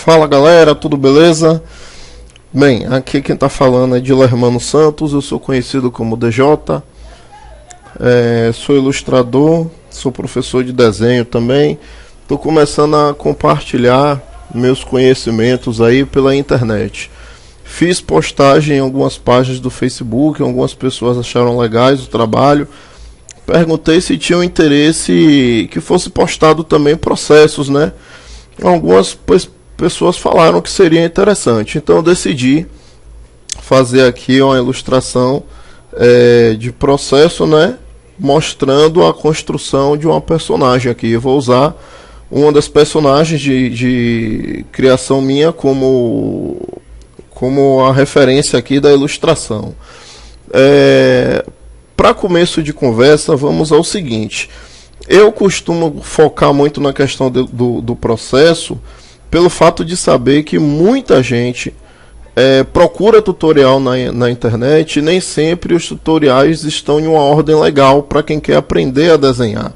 Fala galera, tudo beleza? Bem, aqui quem tá falando é Dilermano Santos, eu sou conhecido como DJ, sou ilustrador, sou professor de desenho também. Estou começando a compartilhar meus conhecimentos aí pela internet. Fiz postagem em algumas páginas do Facebook, algumas pessoas acharam legais o trabalho. Perguntei se tinham interesse que fosse postado também processos, né? Algumas pessoas falaram que seria interessante, então eu decidi fazer aqui uma ilustração de processo, né? Mostrando a construção de uma personagem aqui. Eu vou usar uma das personagens de criação minha como a referência aqui da ilustração. Para começo de conversa, vamos ao seguinte. Eu costumo focar muito na questão do processo pelo fato de saber que muita gente procura tutorial na internet e nem sempre os tutoriais estão em uma ordem legal para quem quer aprender a desenhar.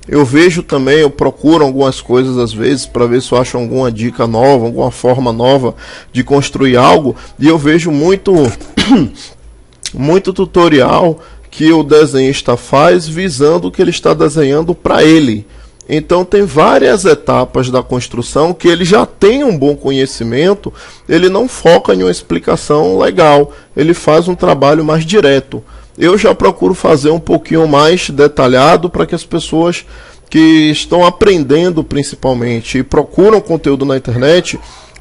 Eu vejo também, eu procuro algumas coisas às vezes para ver se eu acho alguma dica nova, alguma forma nova de construir algo, e eu vejo muito tutorial que o desenhista faz visando o que ele está desenhando para ele. Então tem várias etapas da construção que ele já tem um bom conhecimento, ele não foca em uma explicação legal, ele faz um trabalho mais direto. Eu já procuro fazer um pouquinho mais detalhado para que as pessoas que estão aprendendo principalmente e procuram conteúdo na internet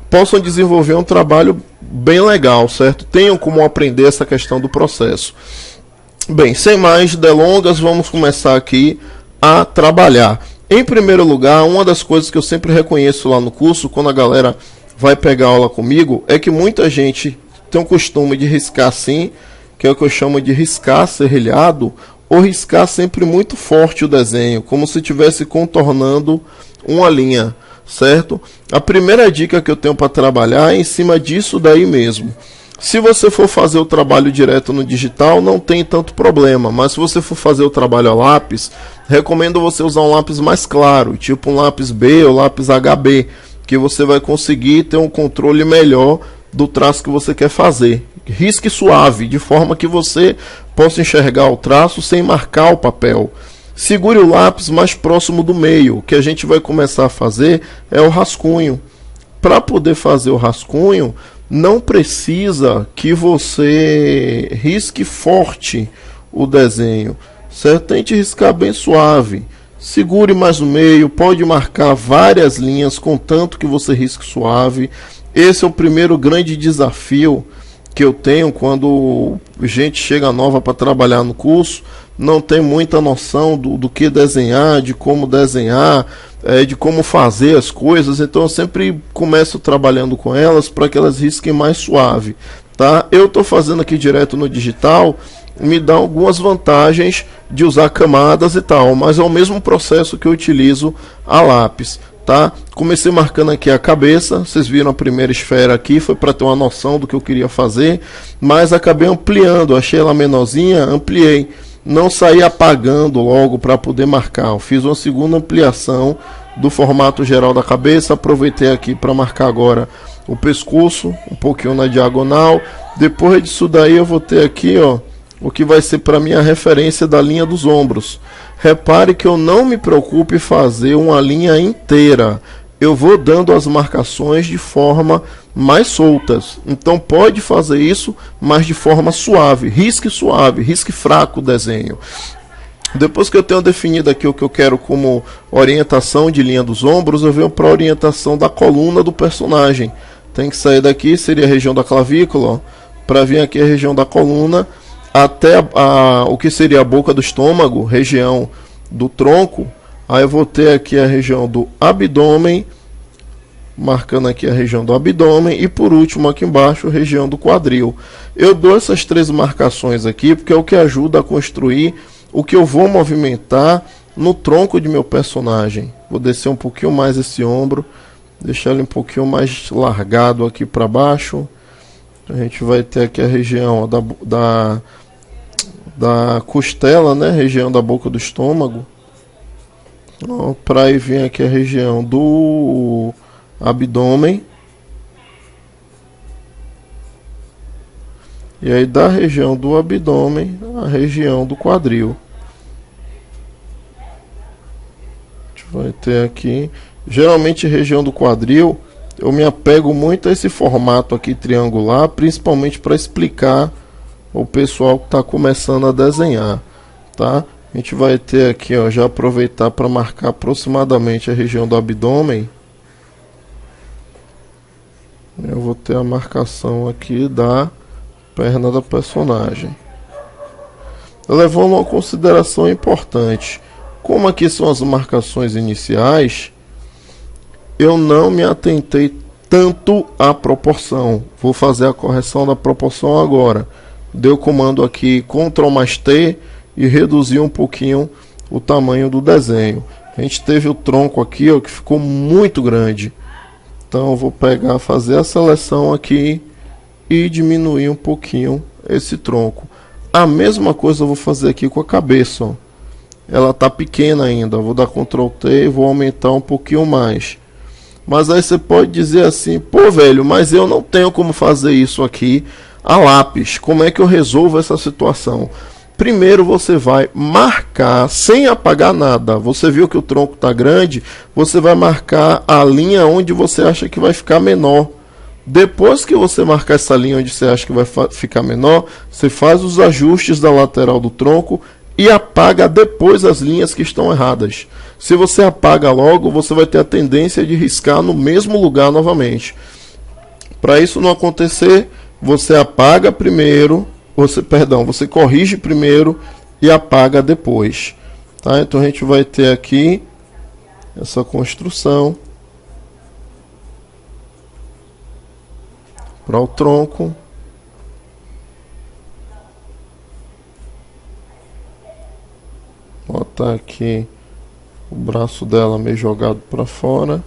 possam desenvolver um trabalho bem legal, certo? Tenham como aprender essa questão do processo. Bem, sem mais delongas, vamos começar aqui a trabalhar. Em primeiro lugar, uma das coisas que eu sempre reconheço lá no curso, quando a galera vai pegar aula comigo, é que muita gente tem o costume de riscar assim, que é o que eu chamo de riscar serrilhado, ou riscar sempre muito forte o desenho, como se estivesse contornando uma linha, certo? A primeira dica que eu tenho para trabalhar é em cima disso daí mesmo. Se você for fazer o trabalho direto no digital, não tem tanto problema, mas se você for fazer o trabalho a lápis, recomendo você usar um lápis mais claro, tipo um lápis B ou lápis HB, que você vai conseguir ter um controle melhor do traço que você quer fazer. Risque suave, de forma que você possa enxergar o traço sem marcar o papel. Segure o lápis mais próximo do meio. O que a gente vai começar a fazer é o rascunho. Para poder fazer o rascunho, não precisa que você risque forte o desenho, certo? Tente riscar bem suave. Segure mais no meio, pode marcar várias linhas, contanto que você risque suave. Esse é o primeiro grande desafio que eu tenho quando gente chega nova para trabalhar no curso, não tem muita noção do que desenhar, de como fazer as coisas. Então eu sempre começo trabalhando com elas para que elas risquem mais suave, tá? Eu estou fazendo aqui direto no digital, me dá algumas vantagens de usar camadas e tal, mas é o mesmo processo que eu utilizo a lápis. Tá? Comecei marcando aqui a cabeça, vocês viram a primeira esfera aqui, foi para ter uma noção do que eu queria fazer, mas acabei ampliando, achei ela menorzinha, ampliei, não saí apagando logo para poder marcar, eu fiz uma segunda ampliação do formato geral da cabeça, aproveitei aqui para marcar agora o pescoço, um pouquinho na diagonal. Depois disso daí eu vou ter aqui, ó, o que vai ser para mim a referência da linha dos ombros. Repare que eu não me preocupo em fazer uma linha inteira. Eu vou dando as marcações de forma mais soltas. Então pode fazer isso, mas de forma suave, risque fraco o desenho. Depois que eu tenho definido aqui o que eu quero como orientação de linha dos ombros, eu venho para a orientação da coluna do personagem. Tem que sair daqui, seria a região da clavícula, para vir aqui a região da coluna, até o que seria a boca do estômago, região do tronco. Aí eu vou ter aqui a região do abdômen, marcando aqui a região do abdômen, e por último aqui embaixo a região do quadril. Eu dou essas três marcações aqui porque é o que ajuda a construir o que eu vou movimentar no tronco de meu personagem. Vou descer um pouquinho mais esse ombro, deixar ele um pouquinho mais largado aqui para baixo. A gente vai ter aqui a região da costela, né? Região da boca do estômago. Para aí vir aqui a região do abdômen. E aí da região do abdômen, a região do quadril. A gente vai ter aqui, geralmente região do quadril, eu me apego muito a esse formato aqui triangular, principalmente para explicar o pessoal que está começando a desenhar, tá? A gente vai ter aqui, ó, já aproveitar para marcar aproximadamente a região do abdômen. Eu vou ter a marcação aqui da perna da personagem. Levando uma consideração importante, como aqui são as marcações iniciais, eu não me atentei tanto à proporção. Vou fazer a correção da proporção agora. Dei o comando aqui Ctrl mais T e reduzir um pouquinho o tamanho do desenho. A gente teve o tronco aqui, ó, que ficou muito grande. Então eu vou pegar, fazer a seleção aqui e diminuir um pouquinho esse tronco. A mesma coisa eu vou fazer aqui com a cabeça, ó. Ela tá pequena ainda, vou dar Ctrl T e vou aumentar um pouquinho mais. Mas aí você pode dizer assim: pô velho, mas eu não tenho como fazer isso aqui a lápis. Como é que eu resolvo essa situação? Primeiro você vai marcar sem apagar nada. Você viu que o tronco está grande, você vai marcar a linha onde você acha que vai ficar menor. Depois que você marcar essa linha onde você acha que vai ficar menor, você faz os ajustes da lateral do tronco e apaga depois as linhas que estão erradas. Se você apaga logo, você vai ter a tendência de riscar no mesmo lugar novamente. Para isso não acontecer, você apaga primeiro, você corrige primeiro e apaga depois. Tá? Então a gente vai ter aqui essa construção para o tronco. Botar aqui o braço dela meio jogado para fora.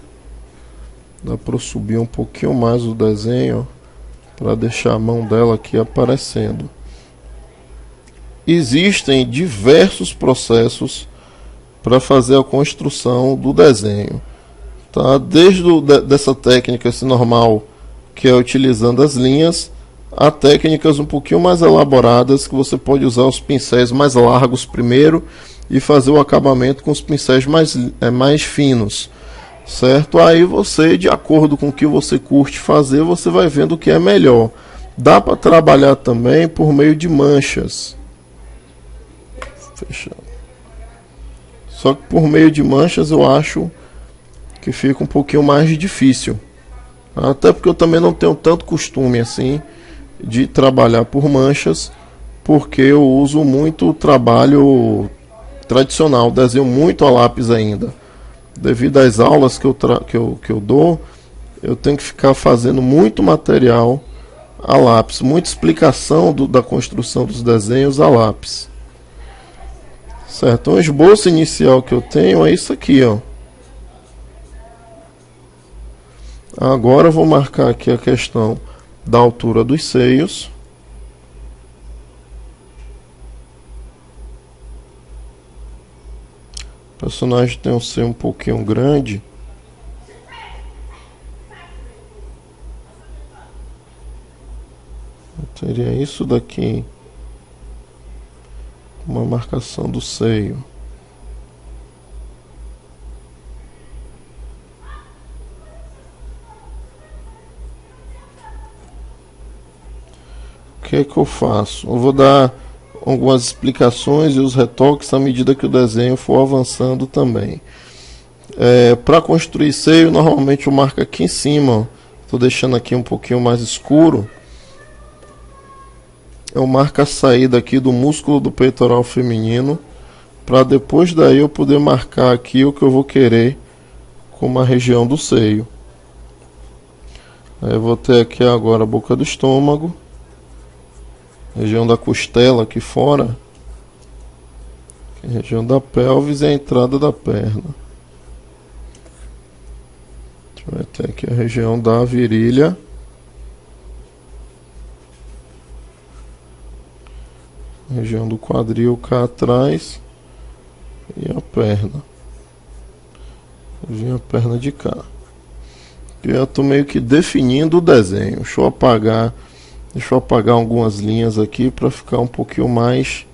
Dá para subir um pouquinho mais o desenho para deixar a mão dela aqui aparecendo. Existem diversos processos para fazer a construção do desenho, tá? Desde dessa técnica esse normal, que é utilizando as linhas, a técnicas um pouquinho mais elaboradas, que você pode usar os pincéis mais largos primeiro e fazer o acabamento com os pincéis mais finos, certo? Aí você, de acordo com o que você curte fazer, você vai vendo o que é melhor. Dá para trabalhar também por meio de manchas. Fechando. Só que por meio de manchas eu acho que fica um pouquinho mais difícil. Até porque eu também não tenho tanto costume assim de trabalhar por manchas, porque eu uso muito o trabalho tradicional, desenho muito a lápis ainda. Devido às aulas que eu dou, eu tenho que ficar fazendo muito material a lápis, muita explicação da construção dos desenhos a lápis. Certo, então o esboço inicial que eu tenho é isso aqui, ó. Agora eu vou marcar aqui a questão da altura dos seios. O personagem tem um seio um pouquinho grande. Eu teria isso daqui, uma marcação do seio. O que é que eu faço? Eu vou dar algumas explicações e os retoques à medida que o desenho for avançando também. Para construir seio, normalmente eu marco aqui em cima. Estou deixando aqui um pouquinho mais escuro. Eu marco a saída aqui do músculo do peitoral feminino, para depois daí eu poder marcar aqui o que eu vou querer como a região do seio. Aí eu vou ter aqui agora a boca do estômago, região da costela aqui fora, região da pelvis e a entrada da perna. A gente vai ter aqui a região da virilha, região do quadril cá atrás e a perna. Vem a perna de cá. Eu tô meio que definindo o desenho. Deixa eu apagar algumas linhas aqui para ficar um pouquinho mais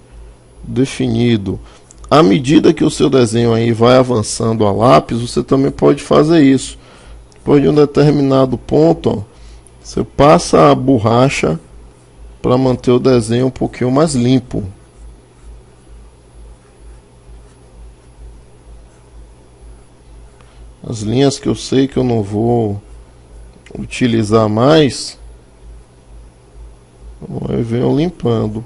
definido. À medida que o seu desenho aí vai avançando a lápis, você também pode fazer isso. Depois de um determinado ponto, ó, você passa a borracha para manter o desenho um pouquinho mais limpo. As linhas que eu sei que eu não vou utilizar mais, eu venho limpando.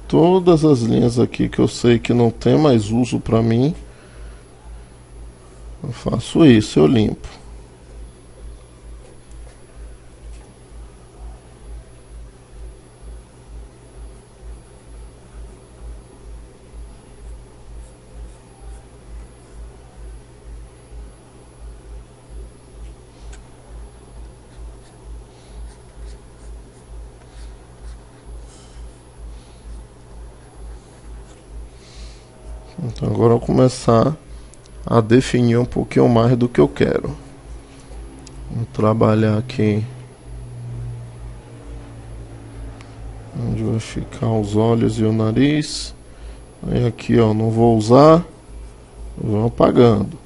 Todas as linhas aqui que eu sei que não tem mais uso para mim, eu faço isso, eu limpo. Então agora eu vou começar a definir um pouquinho mais do que eu quero. Vou trabalhar aqui onde vai ficar os olhos e o nariz. Aí aqui, ó, não vou usar, vou apagando.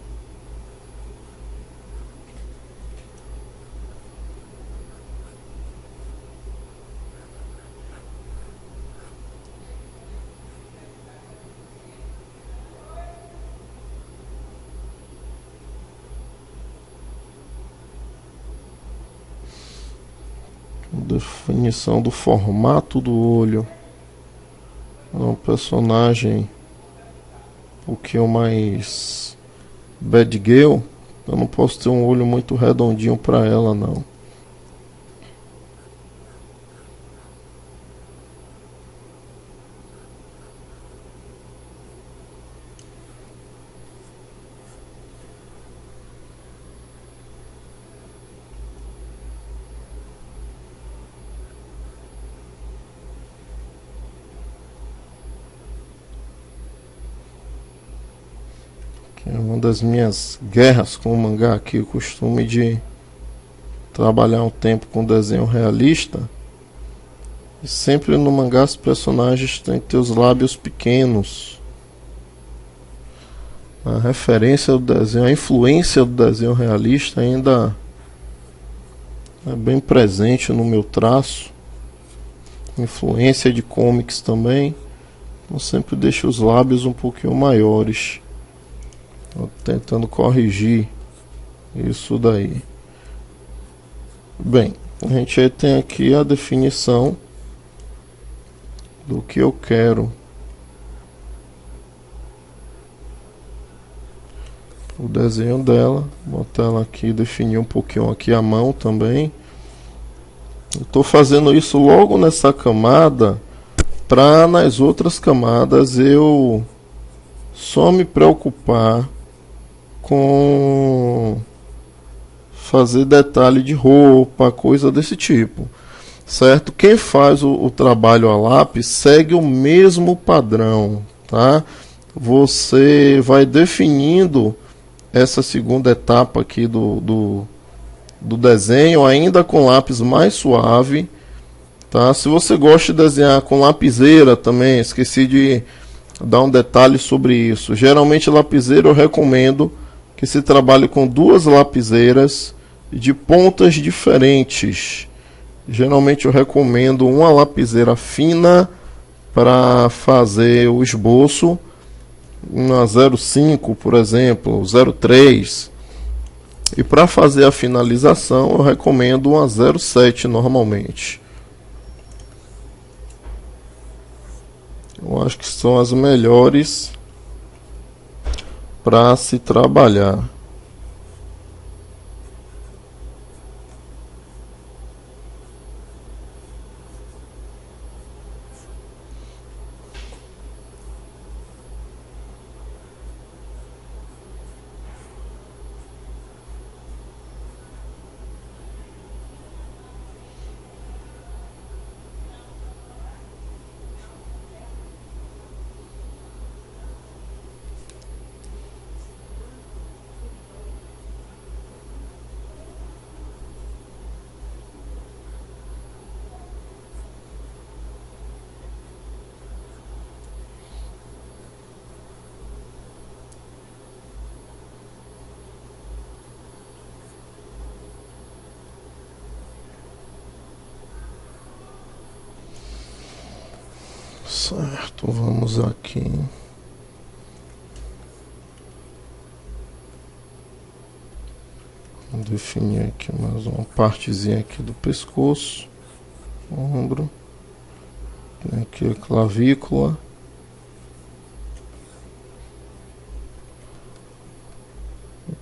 Definição do formato do olho. É um personagem um pouquinho mais bad girl. Eu não posso ter um olho muito redondinho para ela, não. Uma das minhas guerras com o mangá aqui, o costume de trabalhar um tempo com desenho realista. E sempre no mangá os personagens têm que ter os lábios pequenos. A referência do desenho, a influência do desenho realista ainda é bem presente no meu traço. Influência de comics também. Eu sempre deixo os lábios um pouquinho maiores. Tô tentando corrigir isso daí. Bem, a gente tem aqui a definição do que eu quero. O desenho dela, botar ela aqui, definir um pouquinho aqui a mão também. Eu estou fazendo isso logo nessa camada, para nas outras camadas eu só me preocupar com fazer detalhe de roupa, coisa desse tipo, certo? Quem faz o trabalho a lápis segue o mesmo padrão, tá? Você vai definindo essa segunda etapa aqui do desenho ainda com lápis mais suave, tá? Se você gosta de desenhar com lapiseira também, esqueci de dar um detalhe sobre isso. Geralmente lapiseira eu recomendo que se trabalhe com duas lapiseiras de pontas diferentes. Geralmente eu recomendo uma lapiseira fina para fazer o esboço, uma 0,5 por exemplo, 0,3. E para fazer a finalização eu recomendo uma 0,7 normalmente. Eu acho que são as melhores para se trabalhar. Certo, vamos aqui. Vou definir aqui mais uma partezinha aqui do pescoço, ombro, tem aqui a clavícula,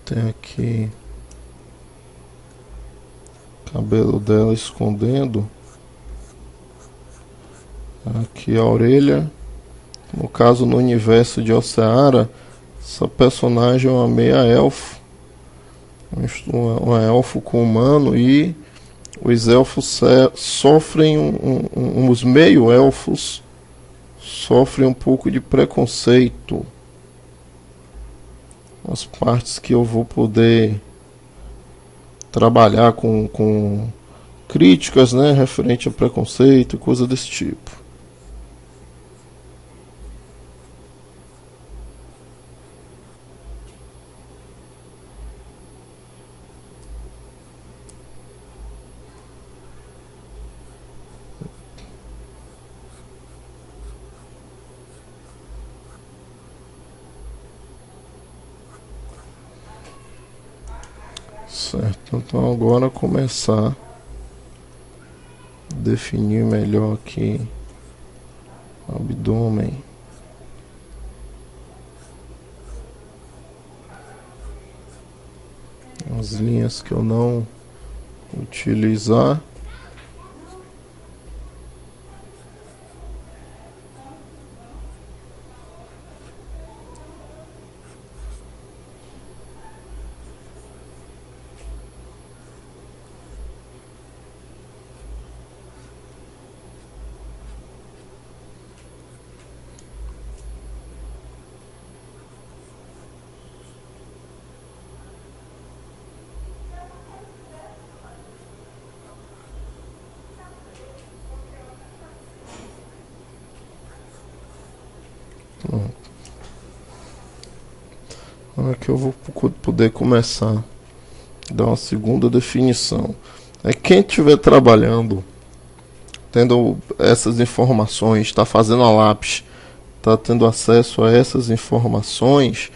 tem aqui o cabelo dela escondendo, aqui a orelha. No caso, no universo de Oceara, essa personagem é uma meia-elfo, uma elfo com humano, e os elfos sofrem, os meio-elfos sofrem um pouco de preconceito. As partes que eu vou poder trabalhar com críticas, né, referente a preconceito, coisa desse tipo. Certo, então agora começar a definir melhor aqui o abdômen. As linhas que eu não utilizar. Aqui eu vou poder começar a dar uma segunda definição. Quem estiver trabalhando, tendo essas informações, está fazendo a lápis, está tendo acesso a essas informações,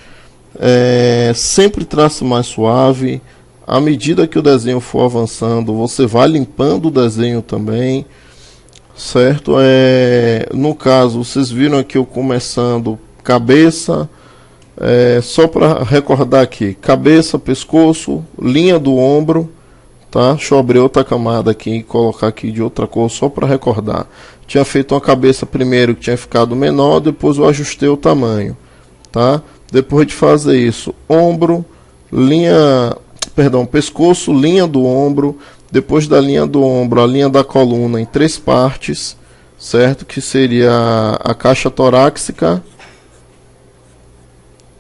sempre traço mais suave. À medida que o desenho for avançando, você vai limpando o desenho também, certo? No caso, vocês viram aqui eu começando cabeça, só para recordar aqui, cabeça, pescoço, linha do ombro, tá? Deixa eu abrir outra camada aqui e colocar aqui de outra cor só para recordar. Tinha feito uma cabeça primeiro que tinha ficado menor, depois eu ajustei o tamanho, tá? Depois de fazer isso, ombro, pescoço, linha do ombro, depois da linha do ombro, a linha da coluna em 3 partes, certo? Que seria a caixa torácica,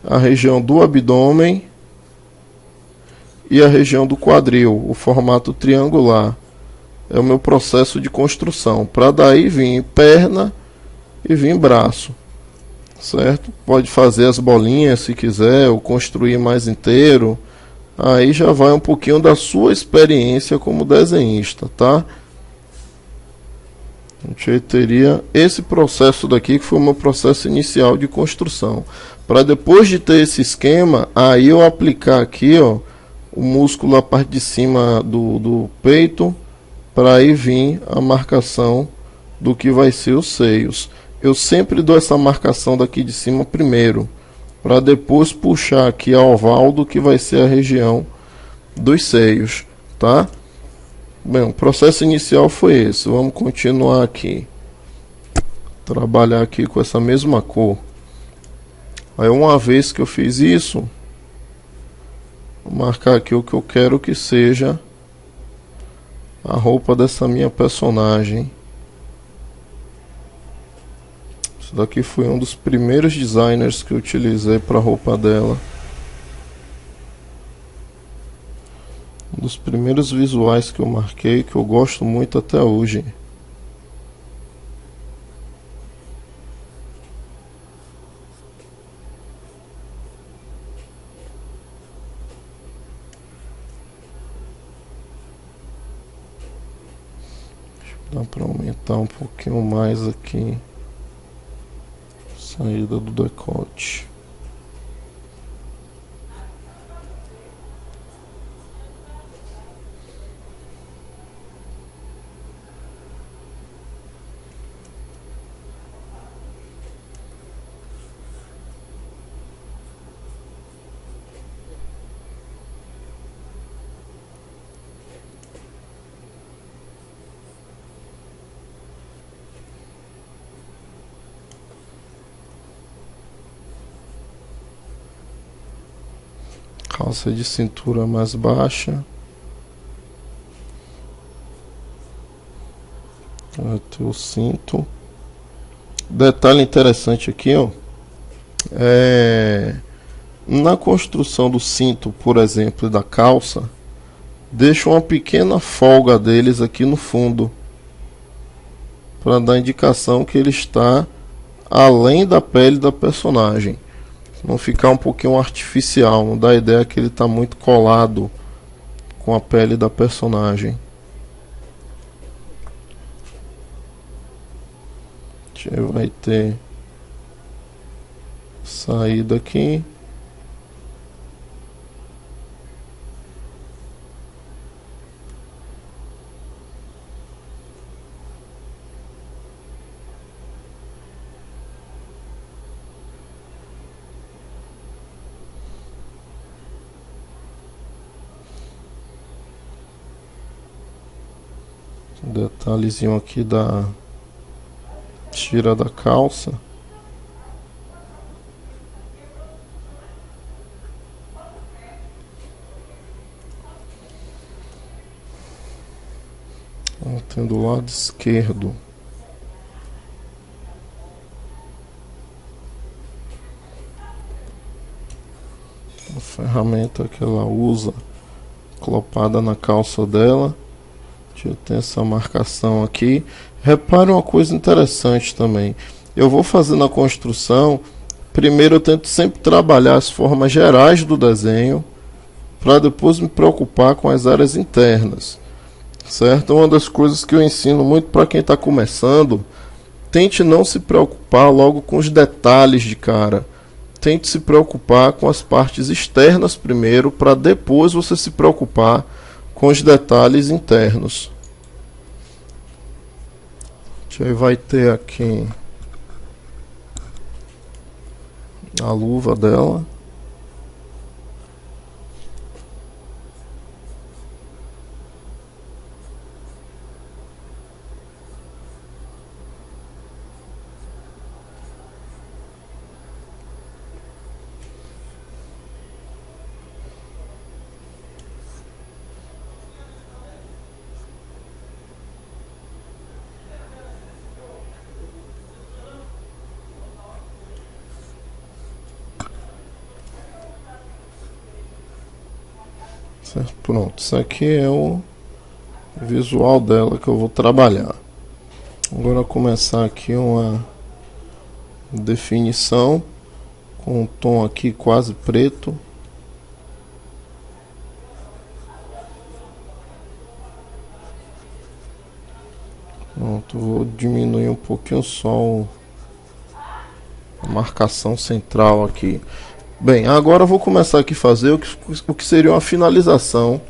a região do abdômen e a região do quadril, o formato triangular. É o meu processo de construção, para daí vir perna e vir braço, certo? Pode fazer as bolinhas se quiser, ou construir mais inteiro, aí já vai um pouquinho da sua experiência como desenhista, tá? A gente teria esse processo daqui, que foi o meu processo inicial de construção, para depois de ter esse esquema, aí eu aplicar aqui, ó, o músculo, a parte de cima do peito, para aí vir a marcação do que vai ser os seios. Eu sempre dou essa marcação daqui de cima primeiro, para depois puxar aqui a oval do que vai ser a região dos seios, tá? Bem, o processo inicial foi esse. Vamos continuar aqui, trabalhar aqui com essa mesma cor. Aí, uma vez que eu fiz isso, vou marcar aqui o que eu quero que seja a roupa dessa minha personagem. Isso daqui foi um dos primeiros designers que eu utilizei para a roupa dela. Um dos primeiros visuais que eu marquei, que eu gosto muito até hoje. Dá para aumentar um pouquinho mais aqui. Saída do decote. Calça de cintura mais baixa. Vai ter o cinto. Detalhe interessante aqui, ó. Na construção do cinto, por exemplo, e da calça, deixa uma pequena folga deles aqui no fundo, para dar indicação que ele está além da pele da personagem. Não ficar um pouquinho artificial, não dá a ideia que ele está muito colado com a pele da personagem. A gente vai ter saída aqui. Detalhezinho aqui da tira da calça. Tem do lado esquerdo. A ferramenta que ela usa clopada na calça dela. Eu tenho essa marcação aqui. Repare uma coisa interessante também. Eu vou fazendo a construção. Primeiro eu tento sempre trabalhar as formas gerais do desenho, para depois me preocupar com as áreas internas. Certo? Uma das coisas que eu ensino muito para quem está começando: tente não se preocupar logo com os detalhes de cara. Tente se preocupar com as partes externas primeiro, para depois você se preocupar com os detalhes internos. A gente vai ter aqui a luva dela. Certo? Pronto, isso aqui é o visual dela que eu vou trabalhar. Agora começar aqui uma definição com um tom aqui quase preto. Pronto, vou diminuir um pouquinho só a marcação central aqui. Bem, agora eu vou começar aqui a fazer o que seria uma finalização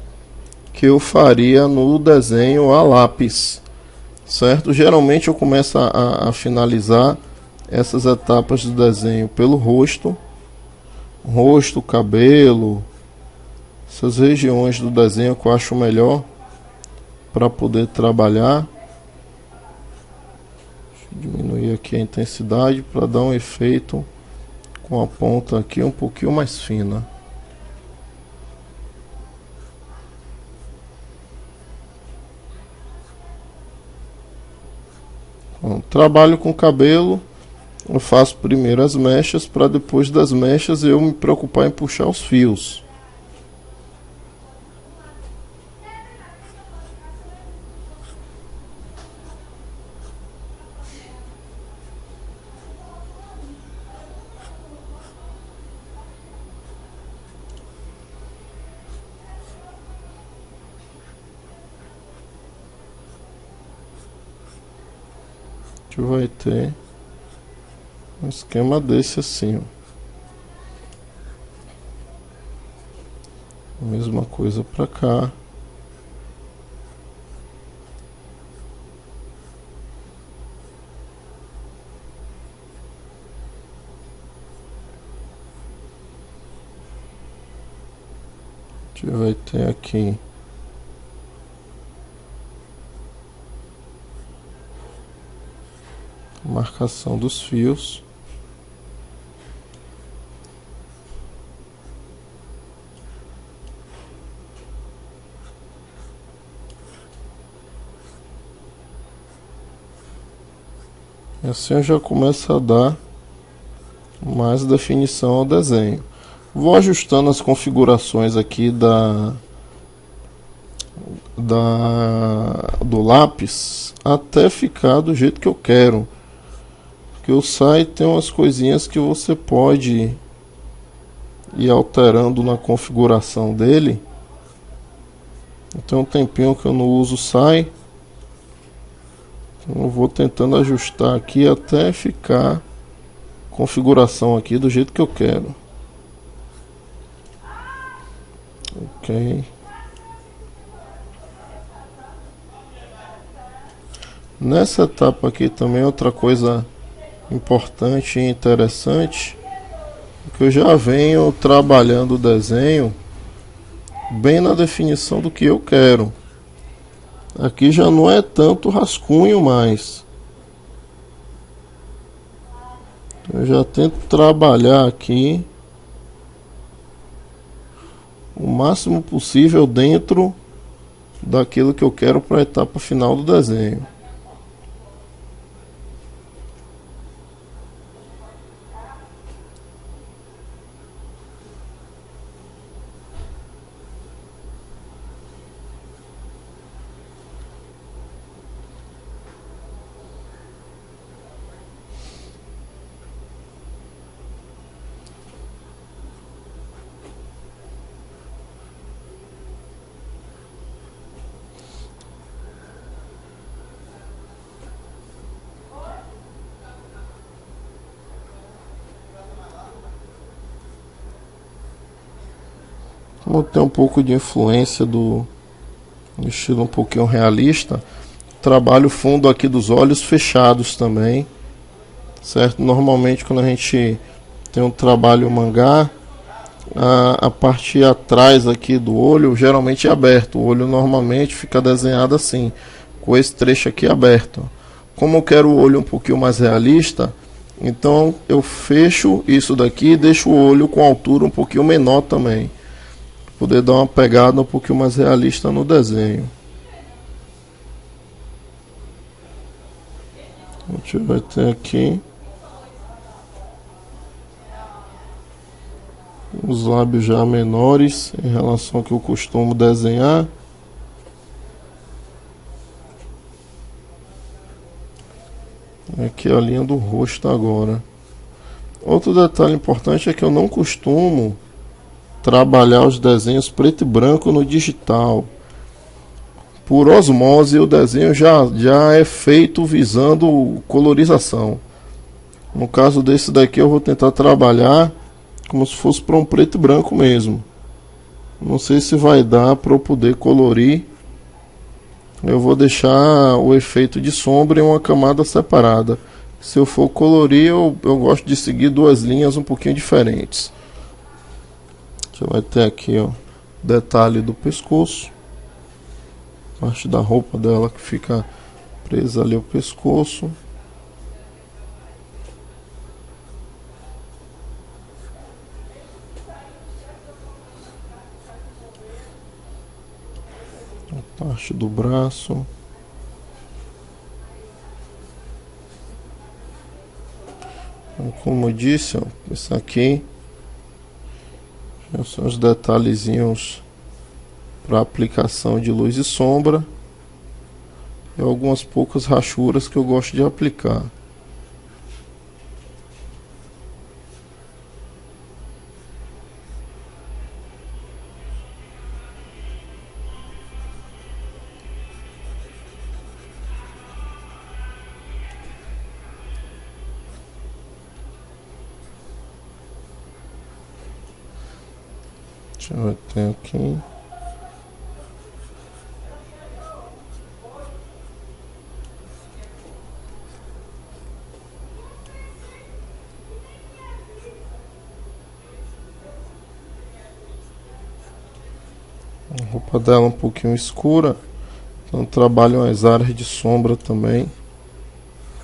que eu faria no desenho a lápis, certo? Geralmente eu começo a finalizar essas etapas do desenho pelo rosto, cabelo, essas regiões do desenho que eu acho melhor para poder trabalhar. Deixa eu diminuir aqui a intensidade para dar um efeito com a ponta aqui um pouquinho mais fina. Bom, trabalho com cabelo, eu faço primeiro as mechas, para depois das mechas eu me preocupar em puxar os fios. Que vai ter Um esquema desse assim, ó. Mesma coisa para cá. A gente vai ter aqui a marcação dos fios. E assim eu já começo a dar mais definição ao desenho. Vou ajustando as configurações aqui do lápis até ficar do jeito que eu quero. Porque o site tem umas coisinhas que você pode ir alterando na configuração dele. Então um tempinho que eu não uso o SAI. Então eu vou tentando ajustar aqui até ficar a configuração aqui do jeito que eu quero. Ok. Nessa etapa aqui também outra coisa importante e interessante, que eu já venho trabalhando o desenho bem na definição do que eu quero. Aqui já não é tanto rascunho mais. Eu já tento trabalhar aqui o máximo possível dentro daquilo que eu quero para a etapa final do desenho. Como tem um pouco de influência do estilo um pouquinho realista, trabalho o fundo aqui dos olhos fechados também, certo? Normalmente quando a gente tem um trabalho mangá, a parte atrás aqui do olho geralmente é aberto. O olho normalmente fica desenhado assim, com esse trecho aqui aberto. Como eu quero o olho um pouquinho mais realista, então eu fecho isso daqui e deixo o olho com altura um pouquinho menor também, poder dar uma pegada um pouquinho mais realista no desenho. A gente vai ter aqui os lábios já menores em relação ao que eu costumo desenhar. Aqui a linha do rosto agora. Outro detalhe importante é que eu não costumo trabalhar os desenhos preto e branco no digital. Por osmose, o desenho já é feito visando colorização. No caso desse daqui, eu vou tentar trabalhar como se fosse para um preto e branco mesmo. Não sei se vai dar para eu poder colorir. Eu vou deixar o efeito de sombra em uma camada separada. Se eu for colorir, eu gosto de seguir duas linhas um pouquinho diferentes. Você vai ter aqui, ó, detalhe do pescoço, parte da roupa dela que fica presa ali ao pescoço. A parte do braço. Então, como eu disse, ó, isso aqui são os detalhezinhos para aplicação de luz e sombra e algumas poucas rachuras que eu gosto de aplicar. Deixa eu ver, tem aqui. A roupa dela é um pouquinho escura, então trabalham as áreas de sombra também.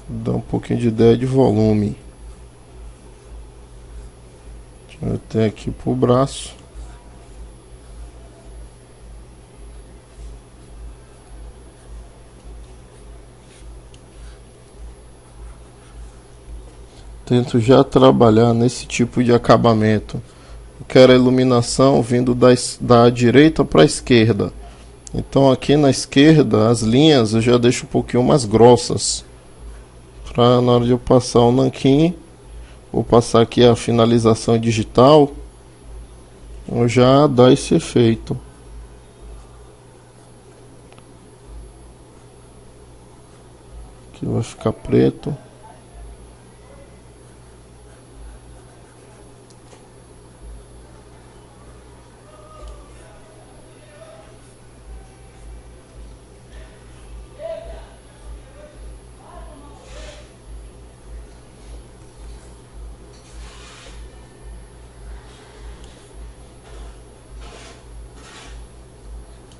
Dá um pouquinho de ideia de volume. Deixa eu ter aqui pro braço. Tento já trabalhar nesse tipo de acabamento. Eu quero a iluminação vindo da direita para a esquerda. Então aqui na esquerda as linhas eu já deixo um pouquinho mais grossas. Para na hora de eu passar o nanquim, vou passar aqui a finalização digital, eu já dá esse efeito. Aqui vai ficar preto.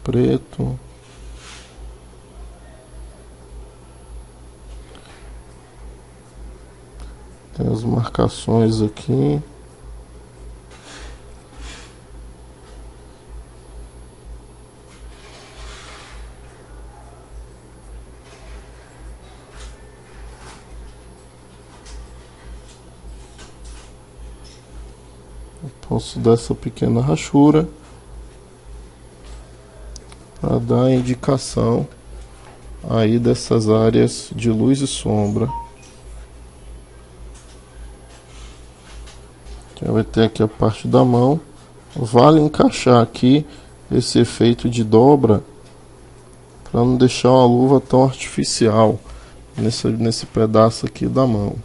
Preto. Tem as marcações aqui. Eu posso dar essa pequena rachura para dar a indicação aí dessas áreas de luz e sombra. Já vai ter aqui a parte da mão. Vale encaixar aqui esse efeito de dobra para não deixar uma luva tão artificial nesse pedaço aqui da mão.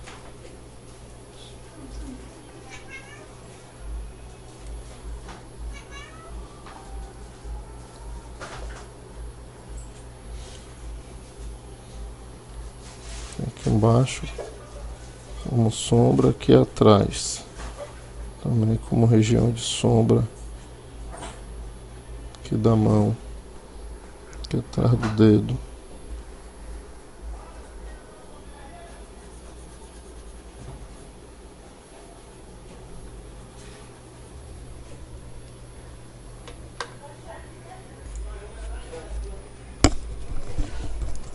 Aqui embaixo como sombra, aqui atrás também como região de sombra aqui da mão, aqui atrás do dedo.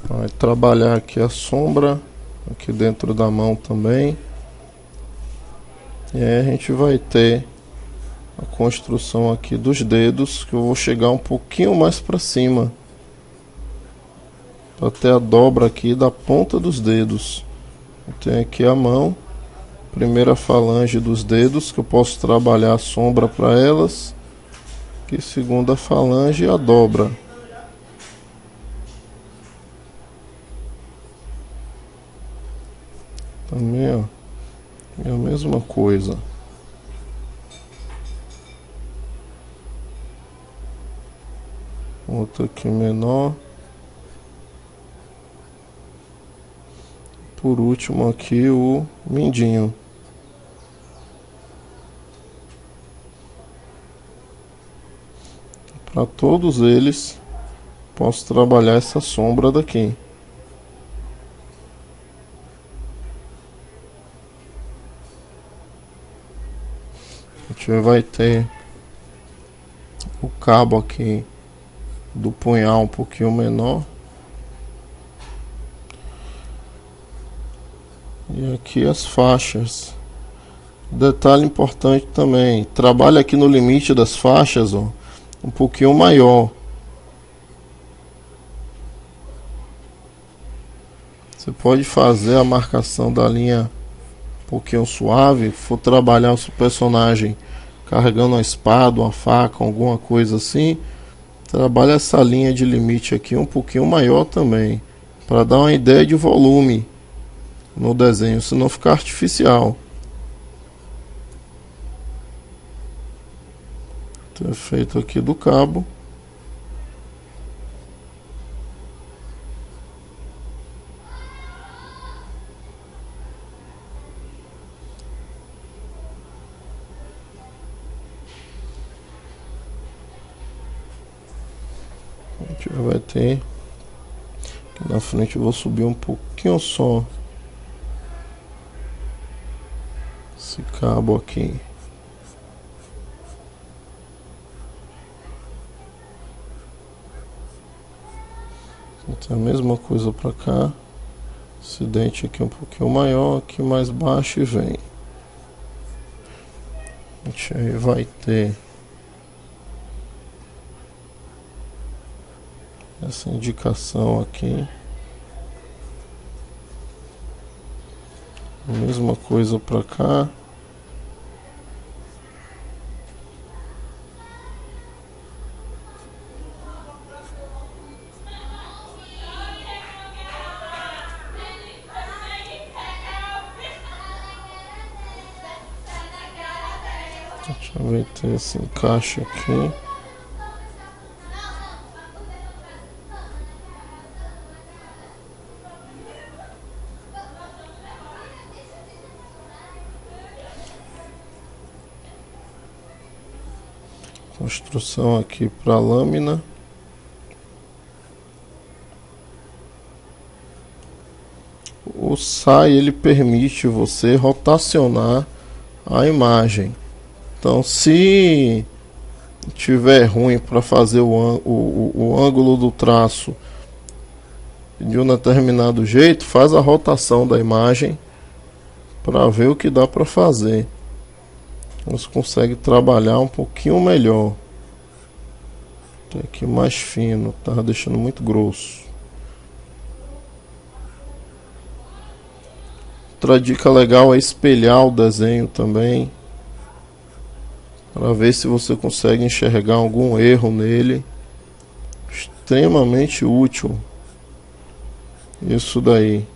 Vai trabalhar aqui a sombra aqui dentro da mão também. E aí a gente vai ter a construção aqui dos dedos, que eu vou chegar um pouquinho mais para cima para ter a dobra aqui da ponta dos dedos. Eu tenho aqui a mão, primeira falange dos dedos, que eu posso trabalhar a sombra para elas, e segunda falange a dobra. Também, ó, é a mesma coisa. Outra aqui menor. Por último aqui o mindinho. Para todos eles posso trabalhar essa sombra daqui. A gente vai ter o cabo aqui do punhal um pouquinho menor. E aqui as faixas. Detalhe importante também, trabalha aqui no limite das faixas, ó, um pouquinho maior. Você pode fazer a marcação da linha um pouquinho suave, for trabalhar o seu personagem carregando uma espada, uma faca, alguma coisa assim, trabalha essa linha de limite aqui um pouquinho maior também, para dar uma ideia de volume no desenho, senão fica artificial. ter feito aqui do cabo. A gente vai ter aqui na frente. Eu vou subir um pouquinho só esse cabo aqui. Então a mesma coisa para cá. Esse dente aqui um pouquinho maior, aqui mais baixo e vem. A gente aí vai ter essa indicação aqui. A mesma coisa para cá. Deixa eu ver, ter esse encaixe aqui. Construção aqui para lâmina. O SAI ele permite você rotacionar a imagem. Então, se tiver ruim para fazer o ângulo do traço de um determinado jeito, faz a rotação da imagem para ver o que dá para fazer. Você consegue trabalhar um pouquinho melhor. Tem aqui mais fino, tá deixando muito grosso. Outra dica legal é espelhar o desenho também, para ver se você consegue enxergar algum erro nele. Extremamente útil isso daí.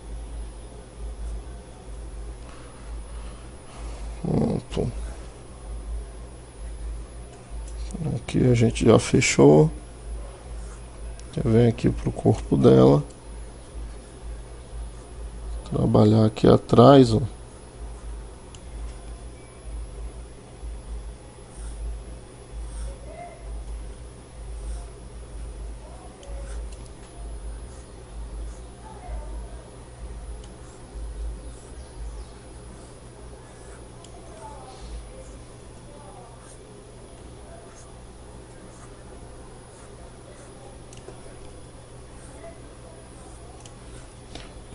Pronto. Aqui a gente já fechou. Vem aqui para o corpo dela. Trabalhar aqui atrás, ó.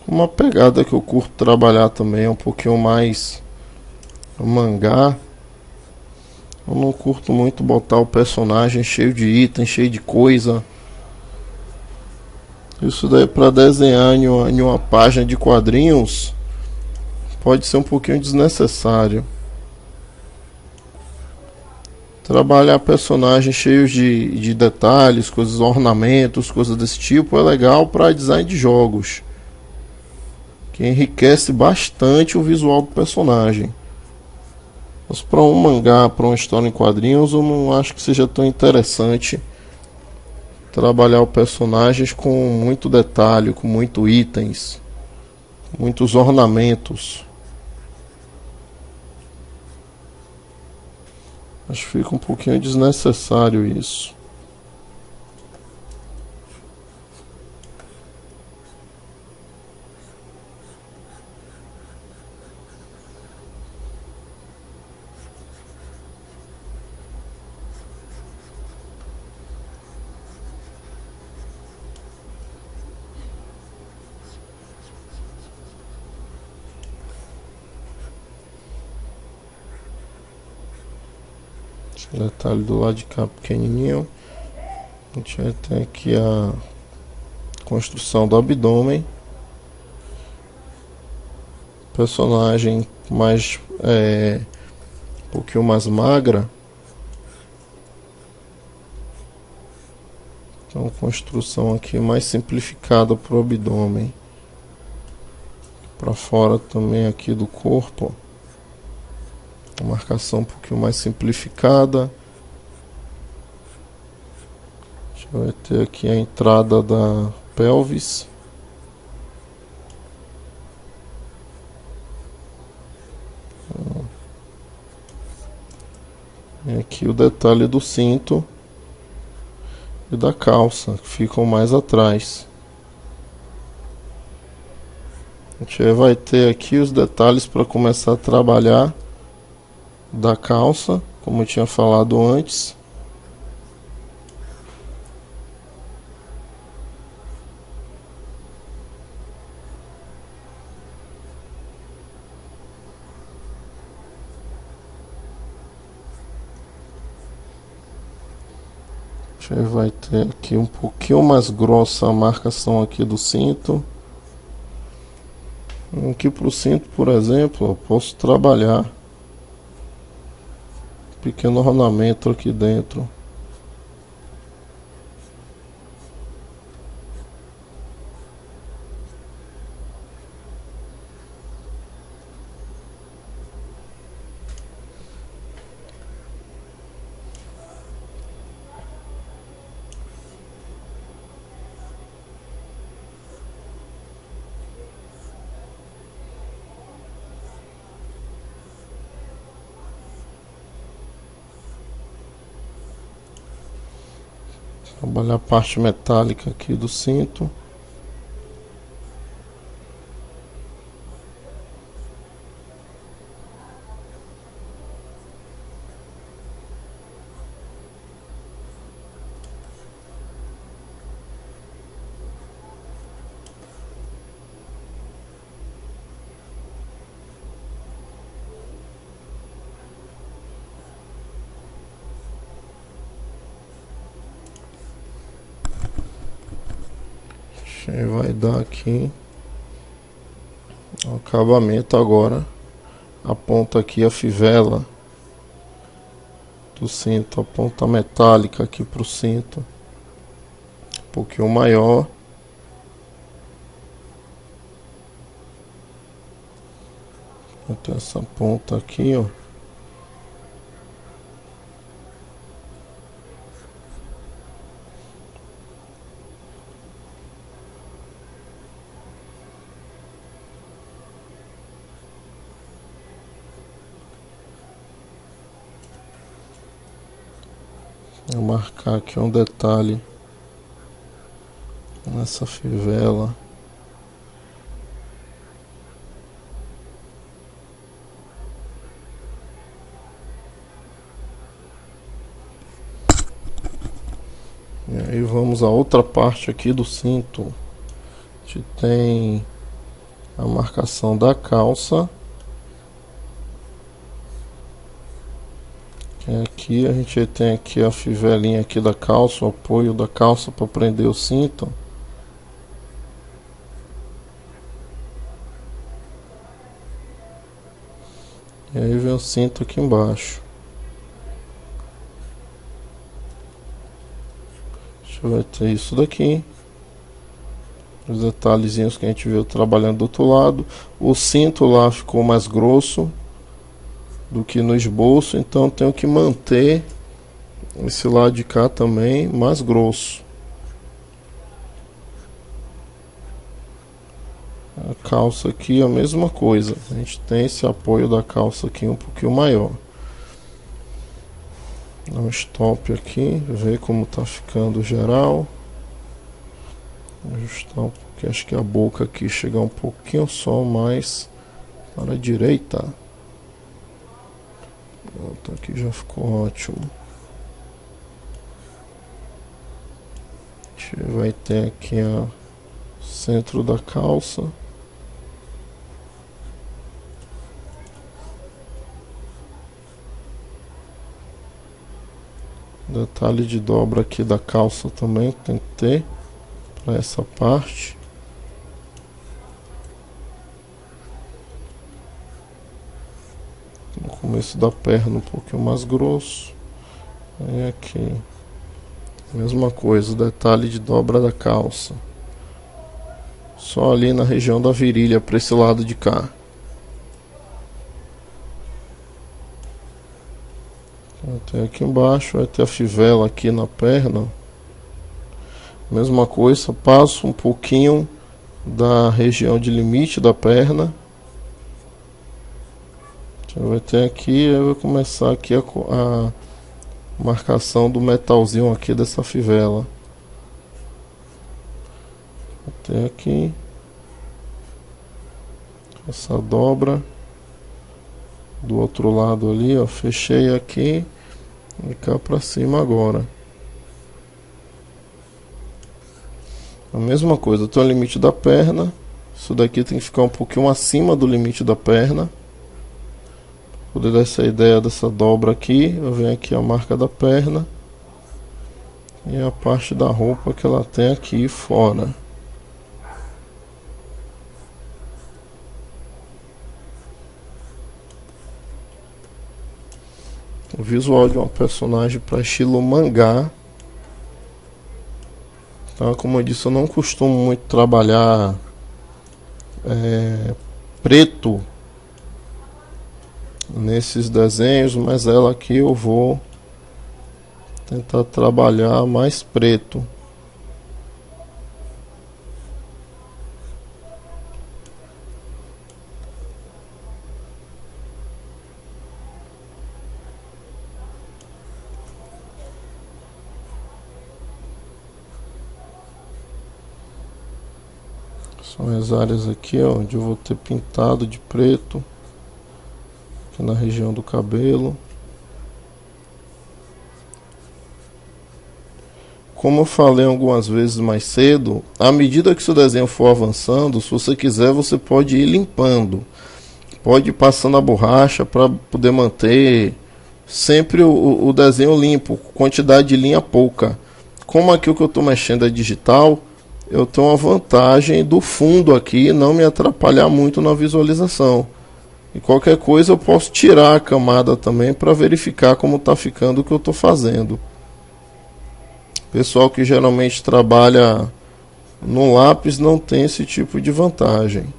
Uma pegada que eu curto trabalhar também é um pouquinho mais mangá. Eu não curto muito botar o personagem cheio de itens, cheio de coisa. Isso daí para desenhar em uma página de quadrinhos pode ser um pouquinho desnecessário. Trabalhar personagens cheios de detalhes, coisas, ornamentos, coisas desse tipo é legal para design de jogos, que enriquece bastante o visual do personagem. Mas para um mangá, para uma história em quadrinhos, eu não acho que seja tão interessante trabalhar os personagens com muito detalhe, com muitos itens, muitos ornamentos. Acho que fica um pouquinho desnecessário isso. Detalhe do lado de cá pequenininho. A gente vai ter aqui a construção do abdômen. Personagem mais um pouquinho mais magra. Então construção aqui mais simplificada para o abdômen. Para fora também aqui do corpo. Uma marcação um pouquinho mais simplificada. Vai ter aqui a entrada da pelvis. E aqui o detalhe do cinto e da calça, que ficam mais atrás. A gente vai ter aqui os detalhes para começar a trabalhar da calça, como eu tinha falado antes. A gente vai ter aqui um pouquinho mais grossa a marcação aqui do cinto. Aqui para o cinto, por exemplo, eu posso trabalhar um pequeno ornamento aqui dentro. Trabalhar a parte metálica aqui do cinto. Vai dar aqui o acabamento agora. Aponta aqui a fivela do cinto, a ponta metálica aqui para o cinto, um pouquinho maior. Vou ter essa ponta aqui, ó. Vou marcar aqui um detalhe nessa fivela. E aí vamos a outra parte aqui do cinto. A gente tem a marcação da calça. Aqui a gente tem aqui a fivelinha aqui da calça, o apoio da calça para prender o cinto. E aí vem o cinto aqui embaixo. Deixa eu ver, ter isso daqui. Os detalhezinhos que a gente viu trabalhando do outro lado. O cinto lá ficou mais grosso do que no esboço, então tenho que manter esse lado de cá também mais grosso. A calça aqui é a mesma coisa, a gente tem esse apoio da calça aqui um pouquinho maior. Dá um stop aqui, ver como tá ficando geral. Ajustar um pouquinho, acho que a boca aqui chegar um pouquinho só mais para a direita. Pronto, aqui já ficou ótimo. A gente vai ter aqui o centro da calça. Detalhe de dobra aqui da calça também tem que ter para essa parte. No começo da perna um pouquinho mais grosso. Aí aqui mesma coisa, detalhe de dobra da calça. Só ali na região da virilha para esse lado de cá. Até aqui embaixo vai ter a fivela aqui na perna. Mesma coisa, passo um pouquinho da região de limite da perna. Já vai ter aqui, eu vou começar aqui a marcação do metalzinho aqui dessa fivela. Vou ter aqui essa dobra do outro lado ali, ó, fechei aqui e cá pra cima agora. A mesma coisa, tem o limite da perna, isso daqui tem que ficar um pouquinho acima do limite da perna. Poder dar essa ideia dessa dobra aqui, eu venho aqui a marca da perna e a parte da roupa que ela tem aqui fora. O visual de uma personagem para estilo mangá. Então, como eu disse, eu não costumo muito trabalhar preto nesses desenhos, mas ela aqui eu vou tentar trabalhar mais preto. São as áreas aqui onde eu vou ter pintado de preto, aqui na região do cabelo. Como eu falei algumas vezes mais cedo, à medida que seu desenho for avançando, se você quiser, você pode ir limpando. Pode ir passando a borracha para poder manter sempre o desenho limpo, quantidade de linha pouca. Como aqui o que eu estou mexendo é digital, eu tenho uma vantagem do fundo aqui não me atrapalhar muito na visualização. E qualquer coisa eu posso tirar a camada também para verificar como está ficando o que eu estou fazendo. Pessoal que geralmente trabalha no lápis não tem esse tipo de vantagem.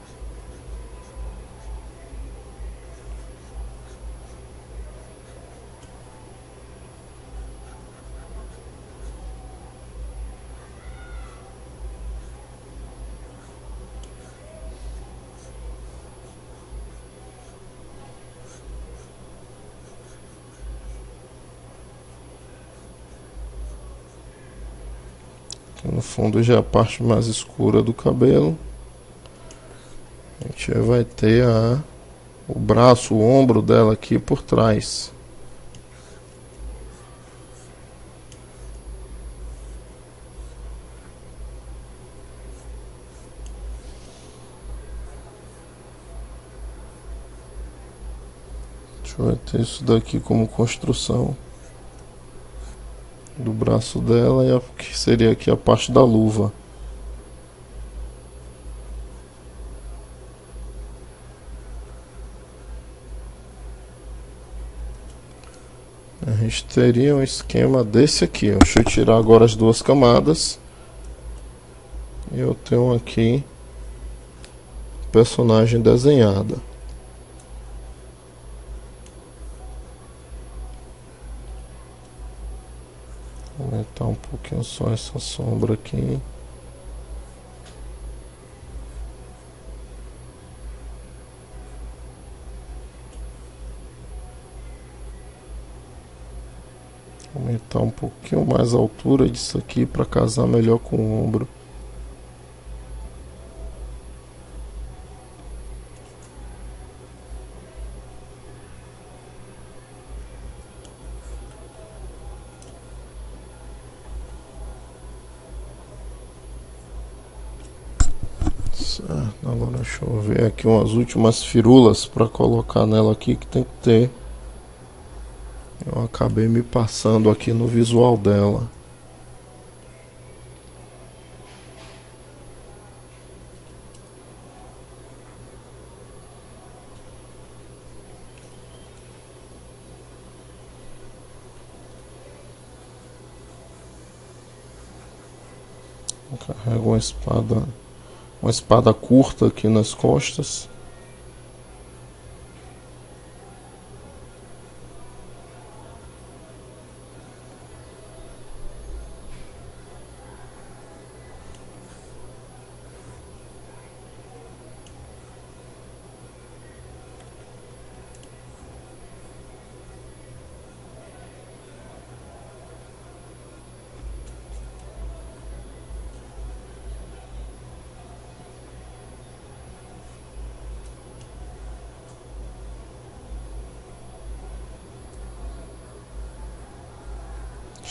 Aqui no fundo já é a parte mais escura do cabelo. A gente já vai ter o braço, o ombro dela aqui por trás. Vai ter isso daqui como construção do braço dela e que seria aqui a parte da luva. A gente teria um esquema desse aqui. Deixa eu tirar agora as duas camadas. E eu tenho aqui personagem desenhada. Vou aumentar um pouquinho só essa sombra aqui. Aumentar um pouquinho mais a altura disso aqui para casar melhor com o ombro. Certo, agora deixa eu ver aqui umas últimas firulas para colocar nela aqui que tem que ter. Eu acabei me passando aqui no visual dela. Carrego uma espada curta aqui nas costas.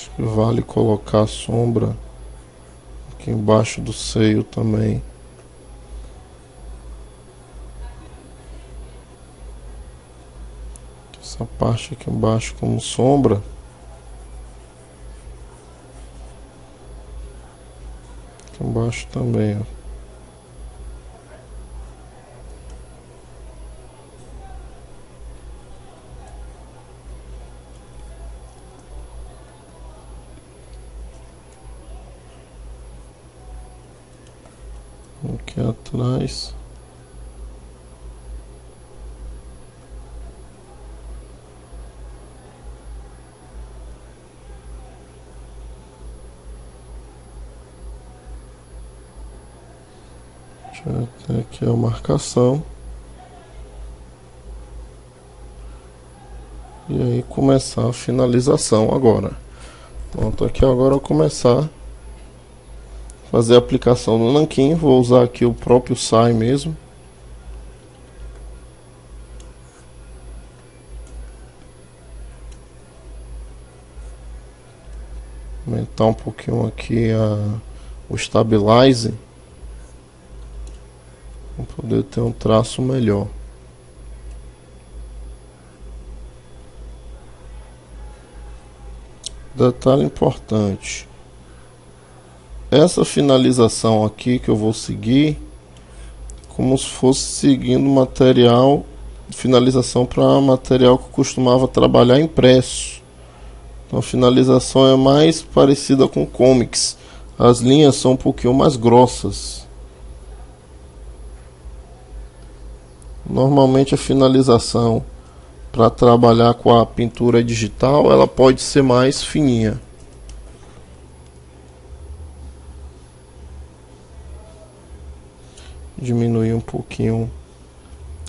Acho que vale colocar a sombra aqui embaixo do seio também. Essa parte aqui embaixo como sombra. Aqui embaixo também, ó. Aqui atrás. Deixa eu ter aqui a marcação. E aí começar a finalização agora. Pronto, aqui agora eu começar fazer a aplicação no nanquim. Vou usar aqui o próprio SAI mesmo. Aumentar um pouquinho aqui o Stabilize, para poder ter um traço melhor. Detalhe importante: essa finalização aqui que eu vou seguir, como se fosse seguindo material, finalização para material que eu costumava trabalhar impresso. Então a finalização é mais parecida com comics. As linhas são um pouquinho mais grossas. Normalmente a finalização para trabalhar com a pintura digital, ela pode ser mais fininha. Diminuir um pouquinho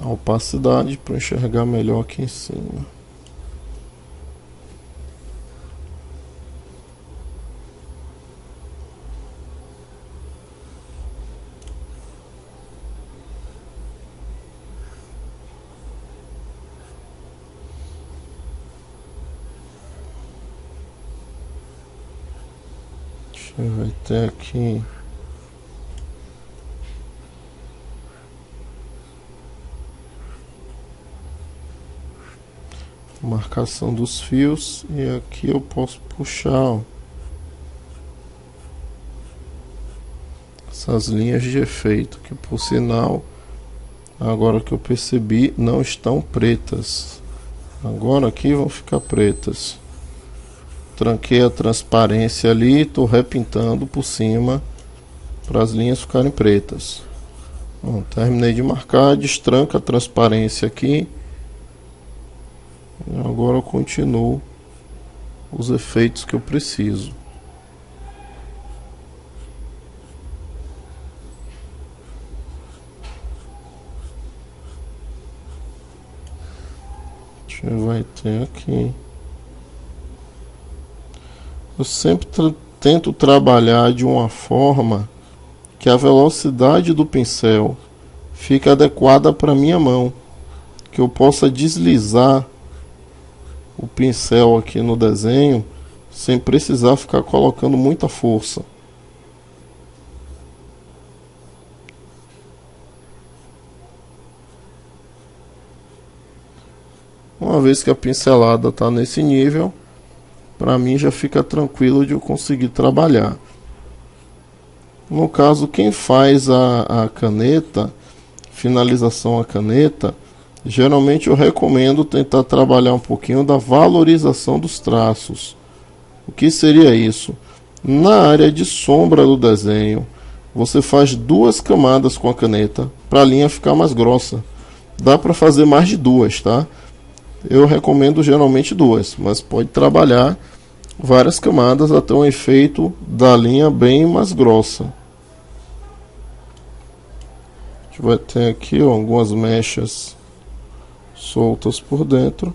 a opacidade para enxergar melhor aqui em cima. Vai ter aqui marcação dos fios, e aqui eu posso puxar, ó, essas linhas de efeito que, por sinal, agora que eu percebi, não estão pretas. Agora aqui vão ficar pretas. Tranquei a transparência ali, estou repintando por cima para as linhas ficarem pretas. Bom, terminei de marcar, destranca a transparência aqui. E agora eu continuo os efeitos que eu preciso. Vai ter aqui. Eu sempre tento trabalhar de uma forma que a velocidade do pincel fique adequada para minha mão, que eu possa deslizar o pincel aqui no desenho sem precisar ficar colocando muita força. Uma vez que a pincelada está nesse nível, para mim já fica tranquilo de eu conseguir trabalhar. No caso, quem faz a caneta, finalização a caneta, geralmente eu recomendo tentar trabalhar um pouquinho da valorização dos traços. O que seria isso? Na área de sombra do desenho, você faz 2 camadas com a caneta para a linha ficar mais grossa. Dá para fazer mais de 2, tá? Eu recomendo geralmente 2, mas pode trabalhar várias camadas até um efeito da linha bem mais grossa. A gente vai ter aqui, ó, algumas mechas soltas por dentro.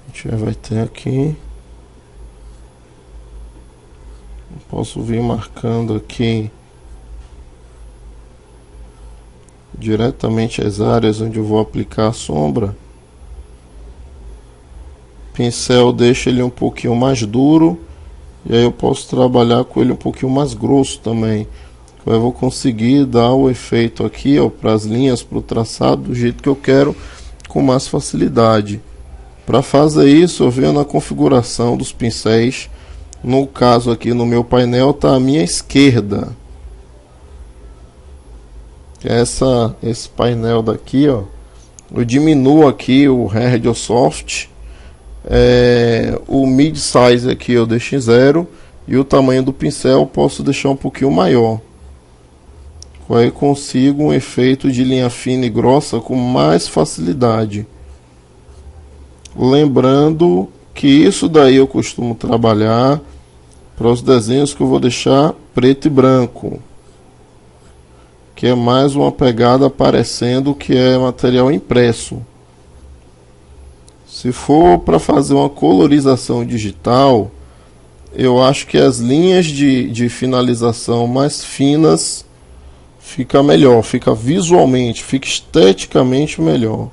A gente vai ter aqui posso vir marcando aqui diretamente as áreas onde eu vou aplicar a sombra. Pincel deixa ele um pouquinho mais duro, e aí eu posso trabalhar com ele um pouquinho mais grosso também. Eu vou conseguir dar o efeito aqui, ó, para as linhas, para o traçado, do jeito que eu quero, com mais facilidade. Para fazer isso, eu venho na configuração dos pincéis. No caso aqui no meu painel está à minha esquerda. Esse painel daqui, ó, eu diminuo aqui o Radialsoft, o mid size aqui eu deixo em 0 e o tamanho do pincel eu posso deixar um pouquinho maior. Aí consigo um efeito de linha fina e grossa com mais facilidade. Lembrando que isso daí eu costumo trabalhar para os desenhos que eu vou deixar preto e branco, que é mais uma pegada parecendo que é material impresso. Se for para fazer uma colorização digital, eu acho que as linhas de finalização mais finas fica melhor, fica visualmente, fica esteticamente melhor.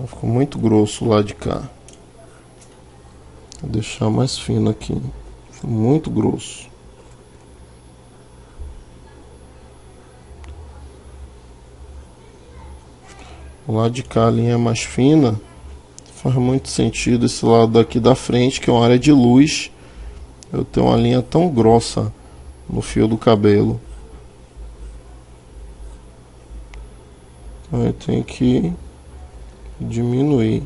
Ficou muito grosso lá de cá. Vou deixar mais fino aqui. Ficou muito grosso. O lado de cá a linha é mais fina. Faz muito sentido esse lado daqui da frente, que é uma área de luz, eu tenho uma linha tão grossa no fio do cabelo. Então eu tenho que diminuir.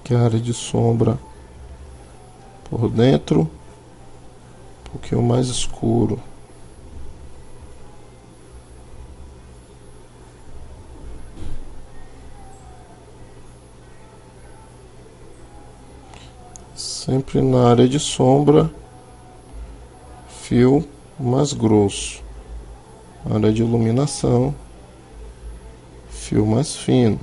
Que a área de sombra por dentro, um pouquinho mais escuro. Sempre na área de sombra, fio mais grosso. Área de iluminação, fio mais fino.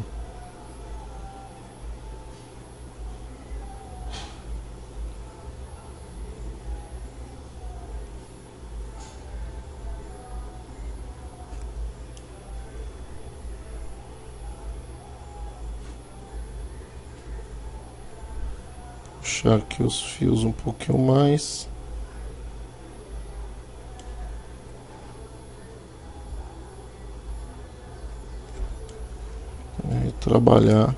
Puxar aqui os fios um pouquinho mais. E trabalhar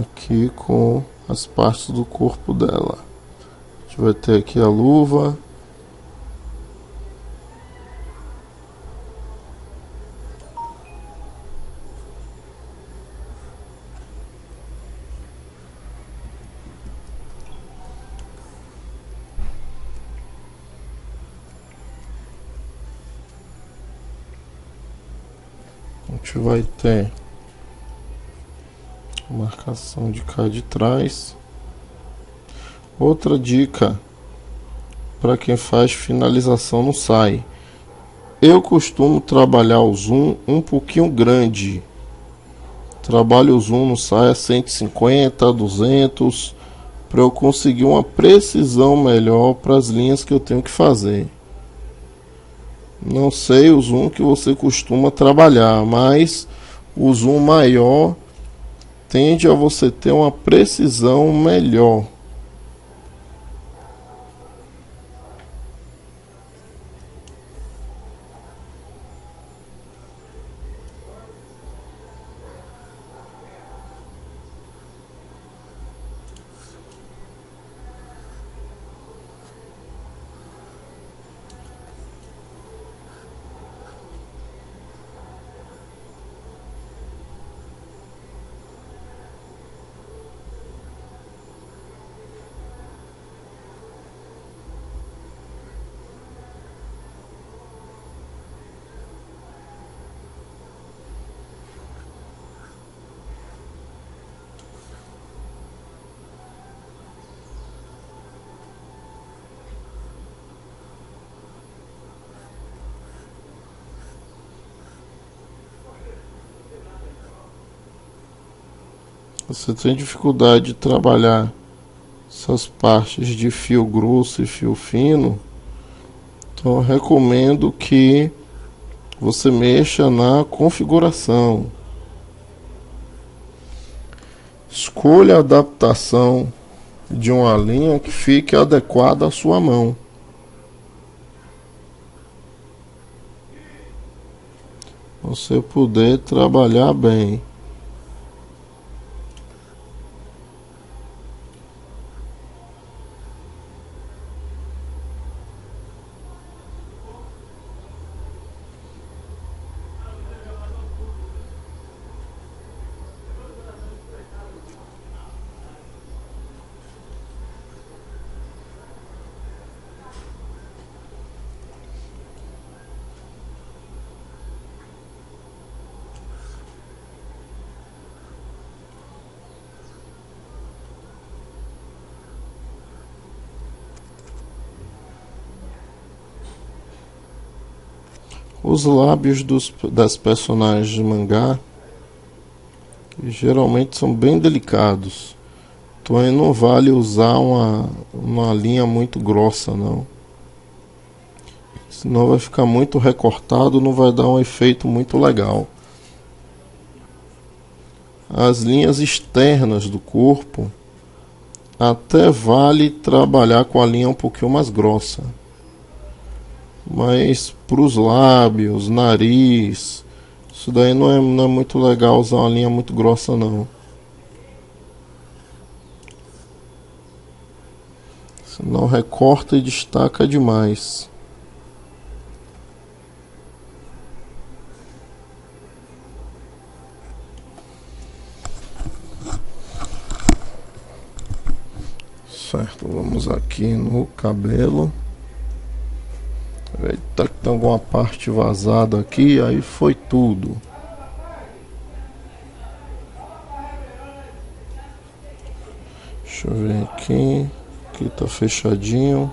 aqui com as partes do corpo dela. A gente vai ter aqui a luva. A gente vai ter Marcação de cá de trás. Outra dica para quem faz finalização no SAI. Eu costumo trabalhar o zoom um pouquinho grande. Trabalho o zoom no SAI a 150, 200, para eu conseguir uma precisão melhor para as linhas que eu tenho que fazer. Não sei o zoom que você costuma trabalhar, mas o zoom maior tende a você ter uma precisão melhor. Você tem dificuldade de trabalhar essas partes de fio grosso e fio fino, então eu recomendo que você mexa na configuração. Escolha a adaptação de uma linha que fique adequada à sua mão. Você poder trabalhar bem. Os lábios das personagens de mangá geralmente são bem delicados, então aí não vale usar uma linha muito grossa não, senão vai ficar muito recortado, não vai dar um efeito muito legal. As linhas externas do corpo até vale trabalhar com a linha um pouquinho mais grossa, mas para os lábios, nariz, isso daí não é muito legal usar uma linha muito grossa não. Senão recorta e destaca demais. Certo, vamos aqui no cabelo. Eita, tem alguma parte vazada aqui, aí foi tudo. Deixa eu ver aqui. Aqui tá fechadinho.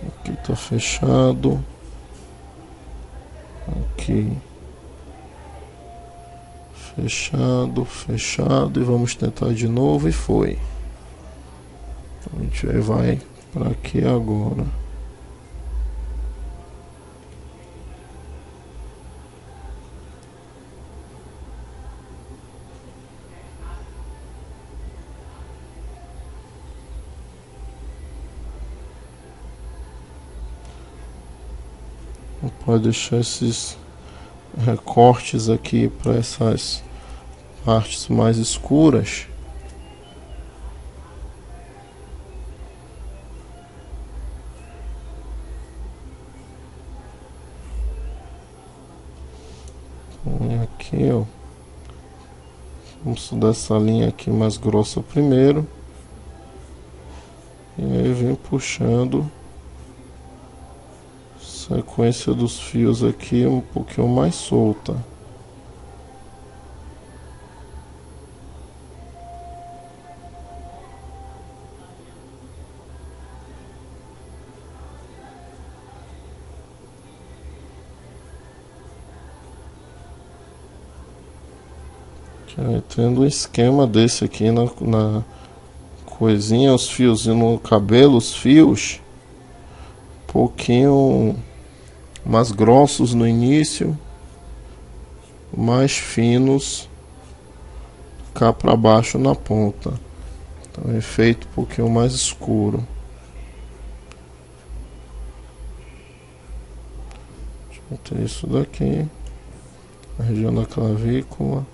Aqui tá fechado. Aqui. Fechado, fechado. E vamos tentar de novo e foi. A gente vai para aqui agora. Pode deixar esses recortes aqui para essas partes mais escuras. Então, aqui, ó, vamos dar essa linha aqui mais grossa primeiro, e aí vem puxando sequência dos fios aqui um pouquinho mais solta. Tendo um esquema desse aqui na coisinha, os fiozinhos no cabelo, os fios um pouquinho mais grossos no início, mais finos cá para baixo na ponta. Então, efeito um pouquinho mais escuro. Deixa eu ter isso daqui, a região da clavícula,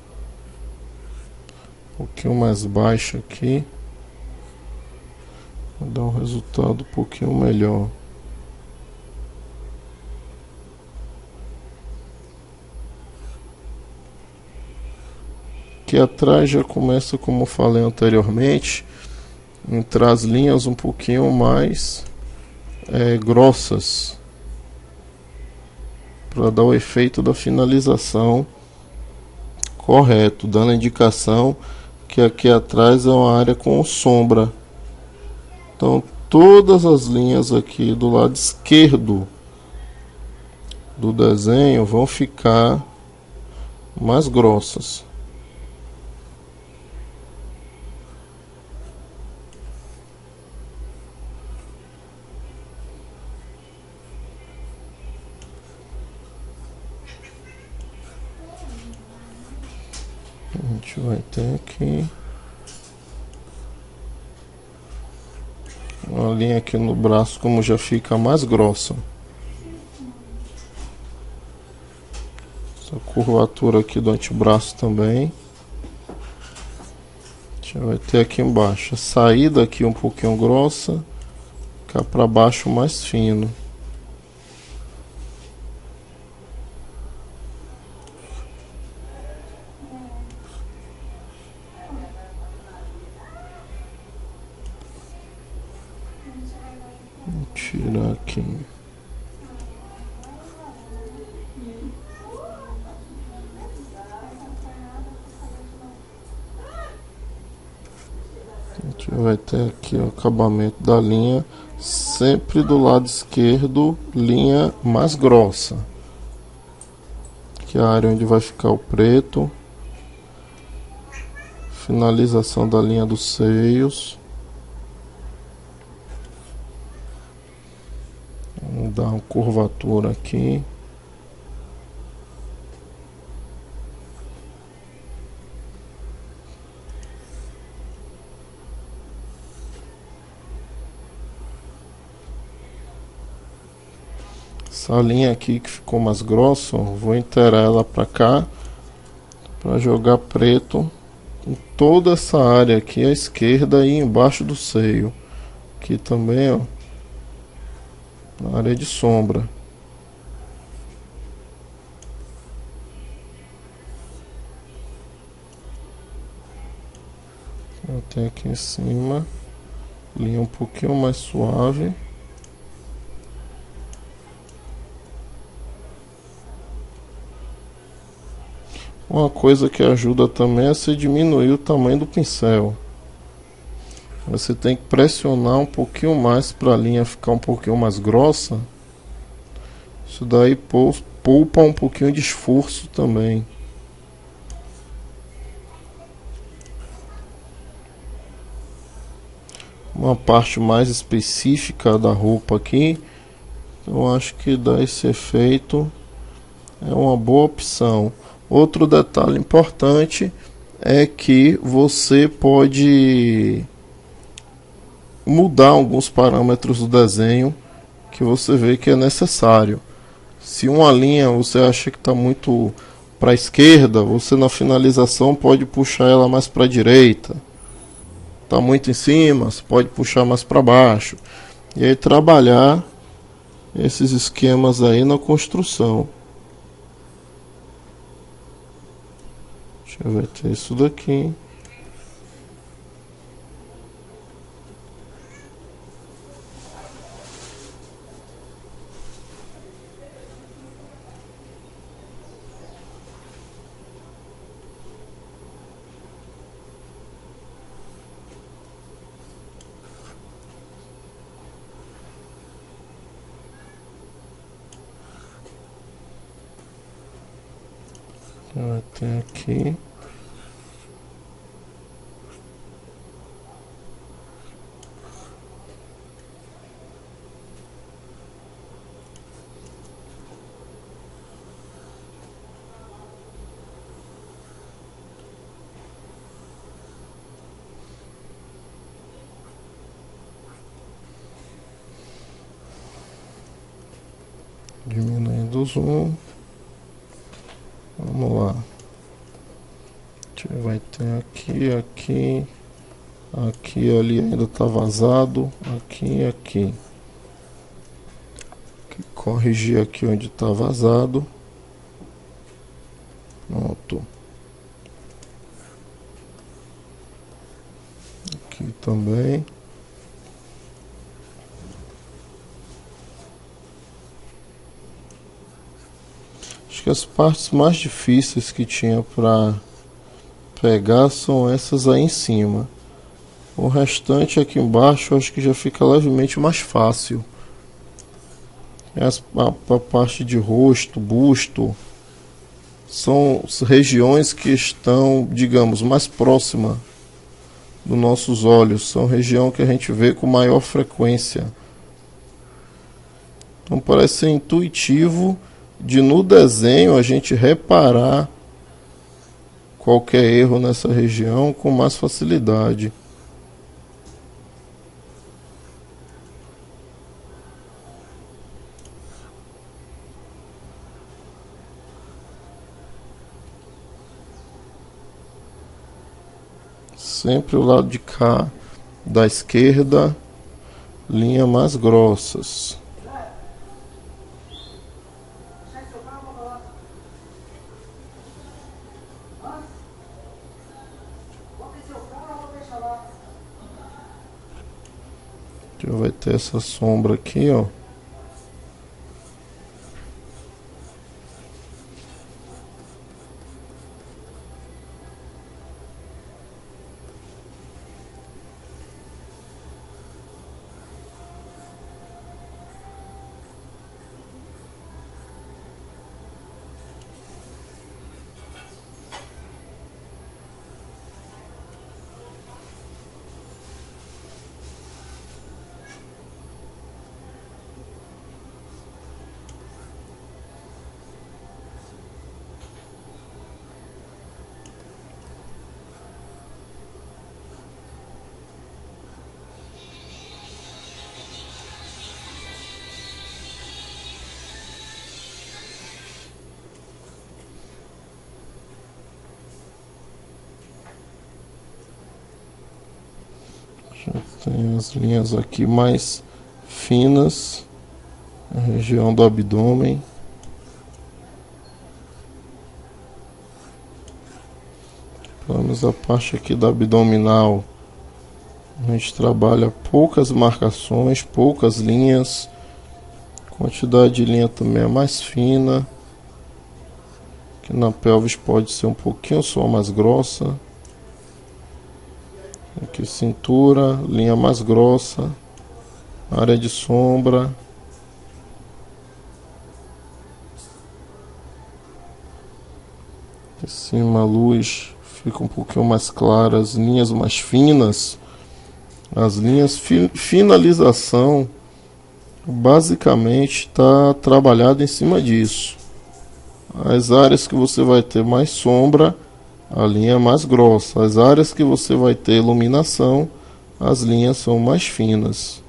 um pouquinho mais baixo aqui, vai dar um resultado um pouquinho melhor. Aqui atrás já começa, como eu falei anteriormente, entrar as linhas um pouquinho mais grossas, para dar o efeito da finalização correto, dando a indicação que aqui atrás é uma área com sombra. Então todas as linhas aqui do lado esquerdo do desenho vão ficar mais grossas. A gente vai ter aqui uma linha aqui no braço, como já fica mais grossa. Essa curvatura aqui do antebraço também. A gente vai ter aqui embaixo a saída aqui um pouquinho grossa, cá para baixo mais fino. Vou tirar aqui. A gente vai ter aqui o acabamento da linha, sempre do lado esquerdo, linha mais grossa, que é a área onde vai ficar o preto. Finalização da linha dos seios. Vamos dar uma curvatura aqui. Essa linha aqui que ficou mais grossa, ó, vou inteirar ela para cá, para jogar preto em toda essa área aqui à esquerda e embaixo do seio. Aqui também, ó, na área de sombra. Eu tenho aqui em cima linha um pouquinho mais suave. Uma coisa que ajuda também é você diminuir o tamanho do pincel. Você tem que pressionar um pouquinho mais para a linha ficar um pouquinho mais grossa. Isso daí poupa um pouquinho de esforço também. Uma parte mais específica da roupa aqui, eu acho que dá esse efeito, é uma boa opção. Outro detalhe importante é que você pode mudar alguns parâmetros do desenho que você vê que é necessário. Se uma linha você acha que está muito para a esquerda, você na finalização pode puxar ela mais para a direita. Está muito em cima, você pode puxar mais para baixo. E aí trabalhar esses esquemas aí na construção. Deixa eu ver, ter isso daqui. Tem aqui. Diminuindo o zoom. Vamos lá. A gente vai ter aqui, ali ainda está vazado, aqui. Corrigir aqui onde está vazado. Pronto. Aqui também. Acho que as partes mais difíceis que tinha para pegar são essas aí em cima. O restante aqui embaixo acho que já fica levemente mais fácil. A parte de rosto, busto, são regiões que estão, digamos, mais próxima dos nossos olhos. São região que a gente vê com maior frequência. Então parece ser intuitivo de no desenho a gente reparar qualquer erro nessa região com mais facilidade. Sempre o lado de cá da esquerda, linhas mais grossas. Já vai ter essa sombra aqui, ó. Tem as linhas aqui mais finas, a região do abdômen. Pelo menos a parte aqui da abdominal, a gente trabalha poucas marcações, poucas linhas. A quantidade de linha também é mais fina. Aqui na pelvis pode ser um pouquinho só mais grossa. Aqui cintura, linha mais grossa, área de sombra. Em cima a luz fica um pouquinho mais clara, as linhas mais finas. As linhas finalização basicamente está trabalhado em cima disso. As áreas que você vai ter mais sombra, a linha é mais grossa. As áreas que você vai ter iluminação, as linhas são mais finas.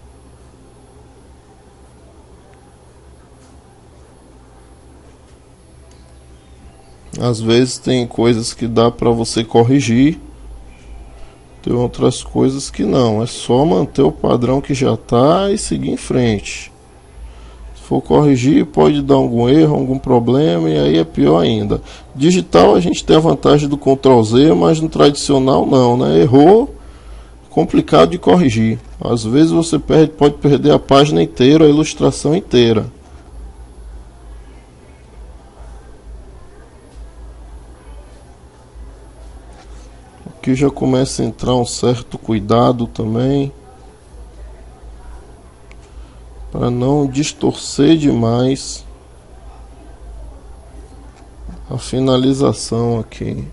Às vezes tem coisas que dá para você corrigir, tem outras coisas que não. É só manter o padrão que já está e seguir em frente. Se for corrigir, pode dar algum erro, algum problema, e aí é pior ainda. Digital a gente tem a vantagem do Ctrl Z, mas no tradicional não, né? Errou, complicado de corrigir. Às vezes você pode perder a página inteira, a ilustração inteira. Aqui já começa a entrar um certo cuidado também, para não distorcer demais a finalização aqui.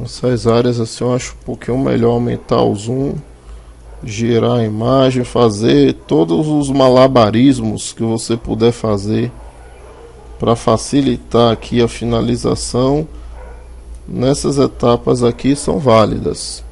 Essas áreas assim eu acho um pouquinho melhor aumentar o zoom, girar a imagem, fazer todos os malabarismos que você puder fazer para facilitar aqui a finalização nessas etapas aqui são válidas.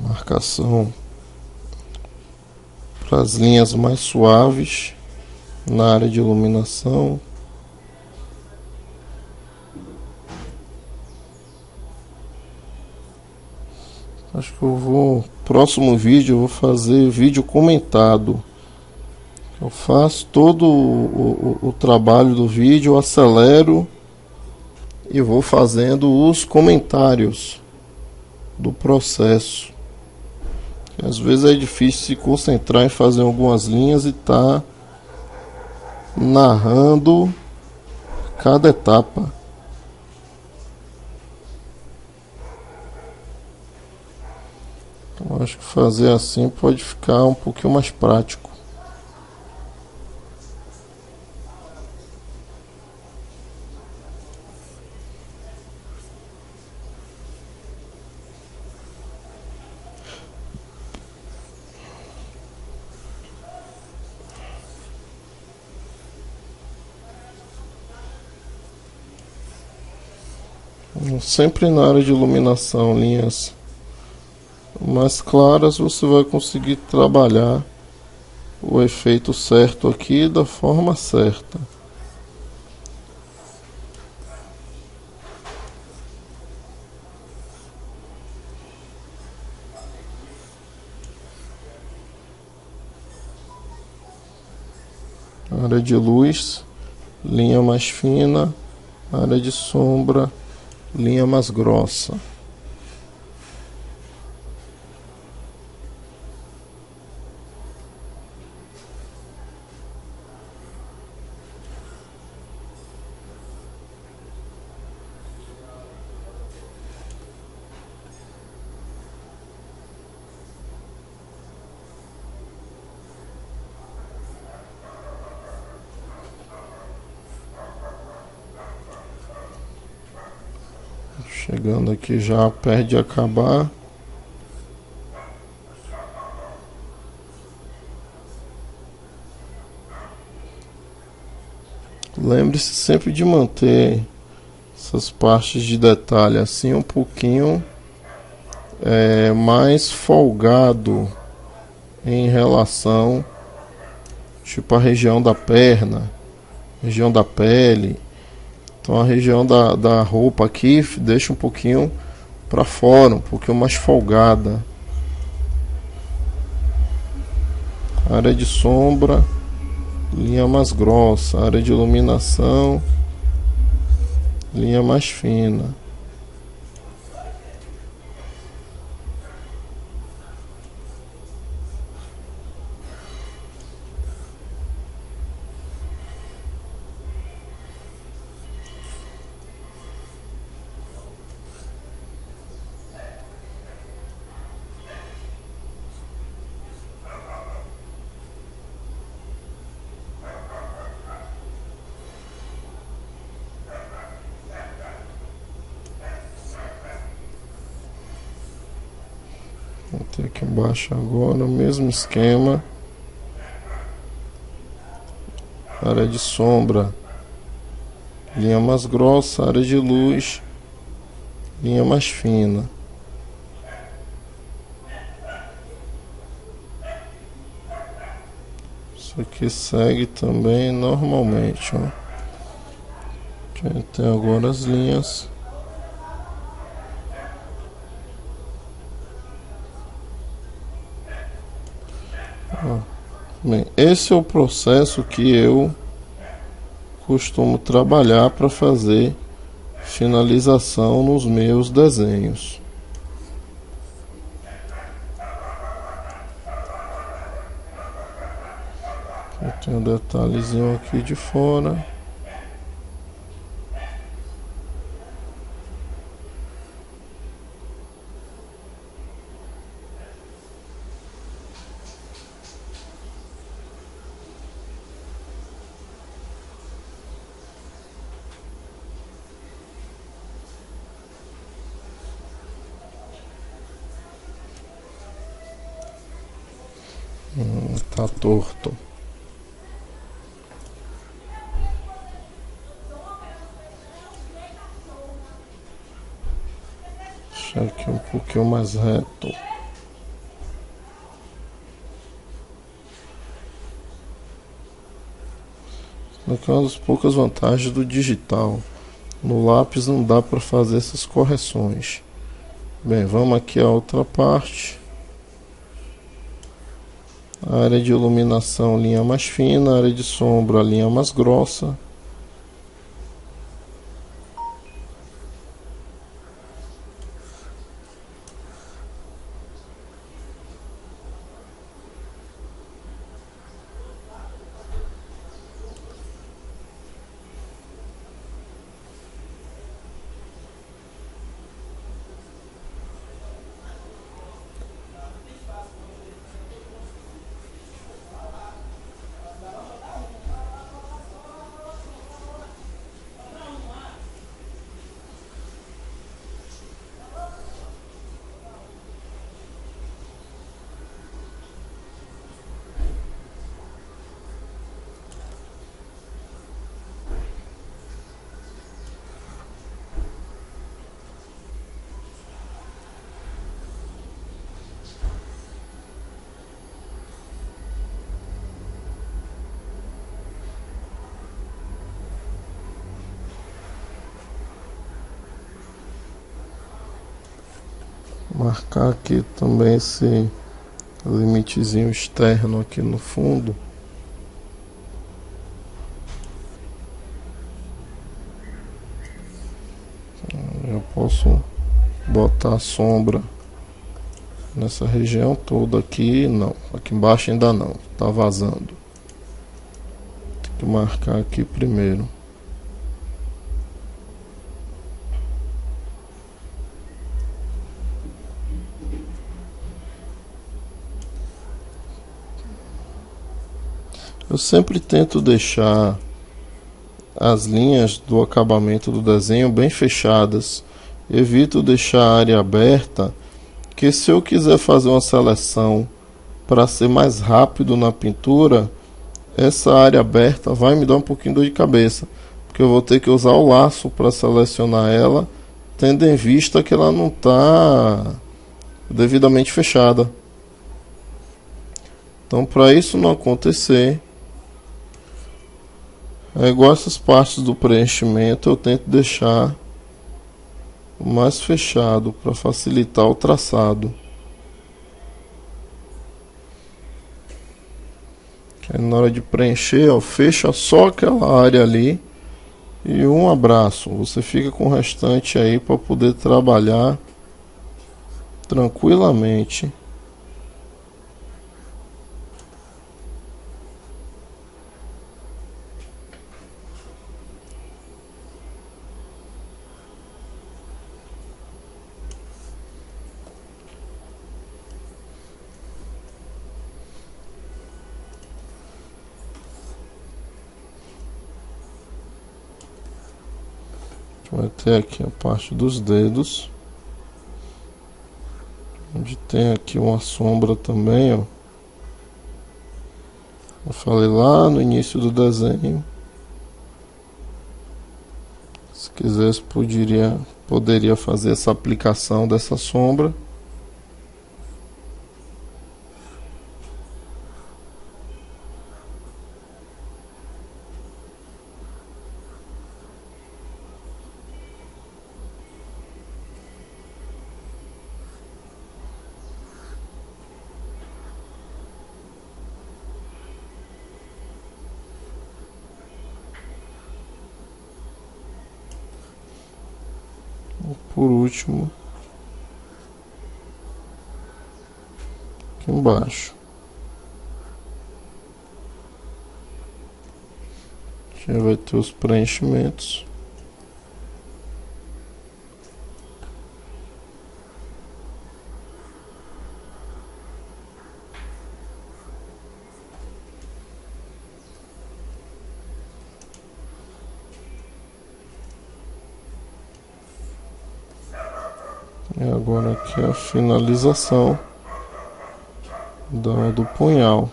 Marcação para as linhas mais suaves na área de iluminação. Acho que próximo vídeo eu vou fazer vídeo comentado. Eu faço todo o trabalho do vídeo, acelero e vou fazendo os comentários do processo. Às vezes é difícil se concentrar em fazer algumas linhas e tá narrando cada etapa. Então, acho que fazer assim pode ficar um pouquinho mais prático. Sempre na área de iluminação, linhas mais claras, você vai conseguir trabalhar o efeito certo aqui da forma certa. área de luz, linha mais fina, área de sombra, linha mais grossa. Chegando aqui já perto de acabar. Lembre-se sempre de manter essas partes de detalhe assim um pouquinho mais folgado em relação, tipo, a região da perna, região da pele. Então a região da roupa aqui deixa um pouquinho para fora, um pouquinho mais folgada. Área de sombra, linha mais grossa. Área de iluminação, linha mais fina. Vou ter aqui embaixo agora o mesmo esquema. Área de sombra, linha mais grossa. Área de luz, linha mais fina. Isso aqui segue também normalmente, ó. Aqui tem agora as linhas. Bem, esse é o processo que eu costumo trabalhar para fazer finalização nos meus desenhos. Eu tenho um detalhezinho aqui de fora. Tá torto. Deixar aqui um pouquinho mais reto. Aqui é uma das poucas vantagens do digital. No lápis não dá para fazer essas correções. Bem, vamos aqui a outra parte. Área de iluminação, linha mais fina. Área de sombra, linha mais grossa. Marcar aqui também esse limitezinho externo aqui no fundo. Já posso botar a sombra nessa região toda aqui. Não, aqui embaixo ainda não, tá vazando. Tem que marcar aqui primeiro. Eu sempre tento deixar as linhas do acabamento do desenho bem fechadas. Evito deixar a área aberta, que se eu quiser fazer uma seleção para ser mais rápido na pintura, essa área aberta vai me dar um pouquinho de dor de cabeça, porque eu vou ter que usar o laço para selecionar ela, tendo em vista que ela não está devidamente fechada. Então, para isso não acontecer, é igual essas partes do preenchimento, eu tento deixar mais fechado para facilitar o traçado. Aí na hora de preencher, ó, fecha só aquela área ali e um abraço. Você fica com o restante aí para poder trabalhar tranquilamente. Vai ter aqui a parte dos dedos, onde tem aqui uma sombra também, ó. Eu falei lá no início do desenho. Se quisesse, poderia fazer essa aplicação dessa sombra. Por último, aqui embaixo, já vai ter os preenchimentos. E agora aqui a finalização do punhal.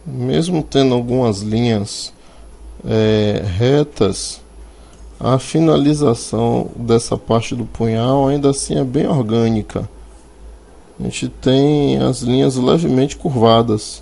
Mesmo tendo algumas linhas retas, a finalização dessa parte do punhal ainda assim é bem orgânica. A gente tem as linhas levemente curvadas.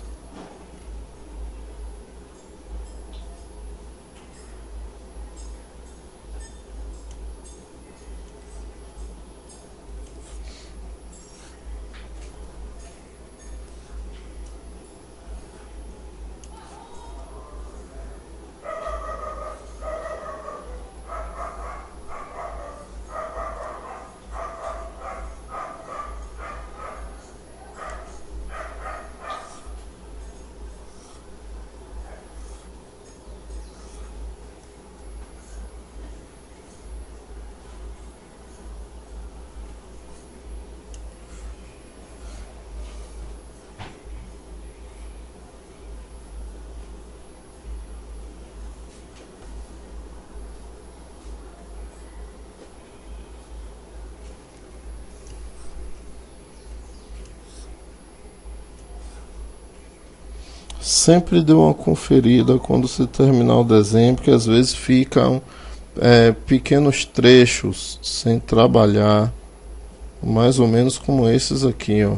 Sempre dê uma conferida quando você terminar o desenho, porque às vezes ficam pequenos trechos sem trabalhar, mais ou menos como esses aqui, ó.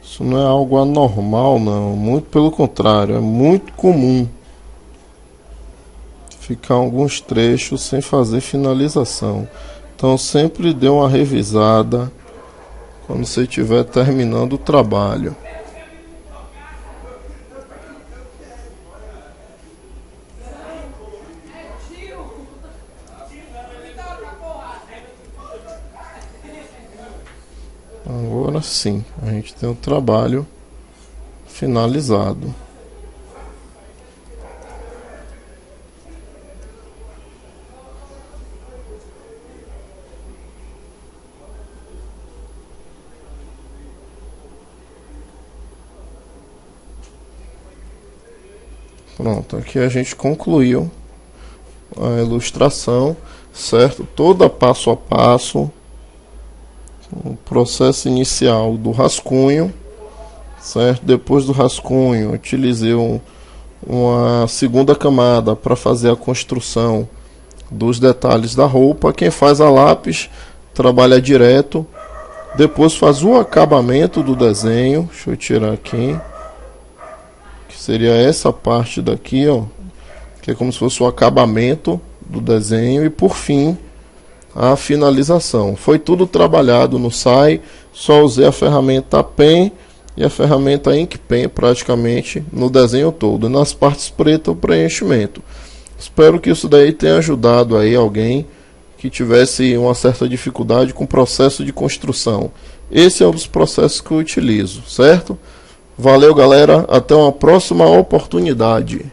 Isso não é algo anormal, não, muito pelo contrário, é muito comum ficar alguns trechos sem fazer finalização. Então sempre dê uma revisada quando você estiver terminando o trabalho. Agora sim, a gente tem o trabalho finalizado. Pronto, aqui a gente concluiu a ilustração, certo? Toda passo a passo, o processo inicial do rascunho, certo? Depois do rascunho, utilizei uma segunda camada para fazer a construção dos detalhes da roupa. Quem faz a lápis trabalha direto, depois faz o acabamento do desenho. Deixa eu tirar aqui, que seria essa parte daqui, ó, que é como se fosse o acabamento do desenho, e por fim a finalização. Foi tudo trabalhado no SAI, só usei a ferramenta Pen e a ferramenta Ink Pen praticamente no desenho todo, nas partes pretas o preenchimento. Espero que isso daí tenha ajudado aí alguém que tivesse uma certa dificuldade com o processo de construção. Esse é um dos processos que eu utilizo, certo? Valeu, galera, até uma próxima oportunidade.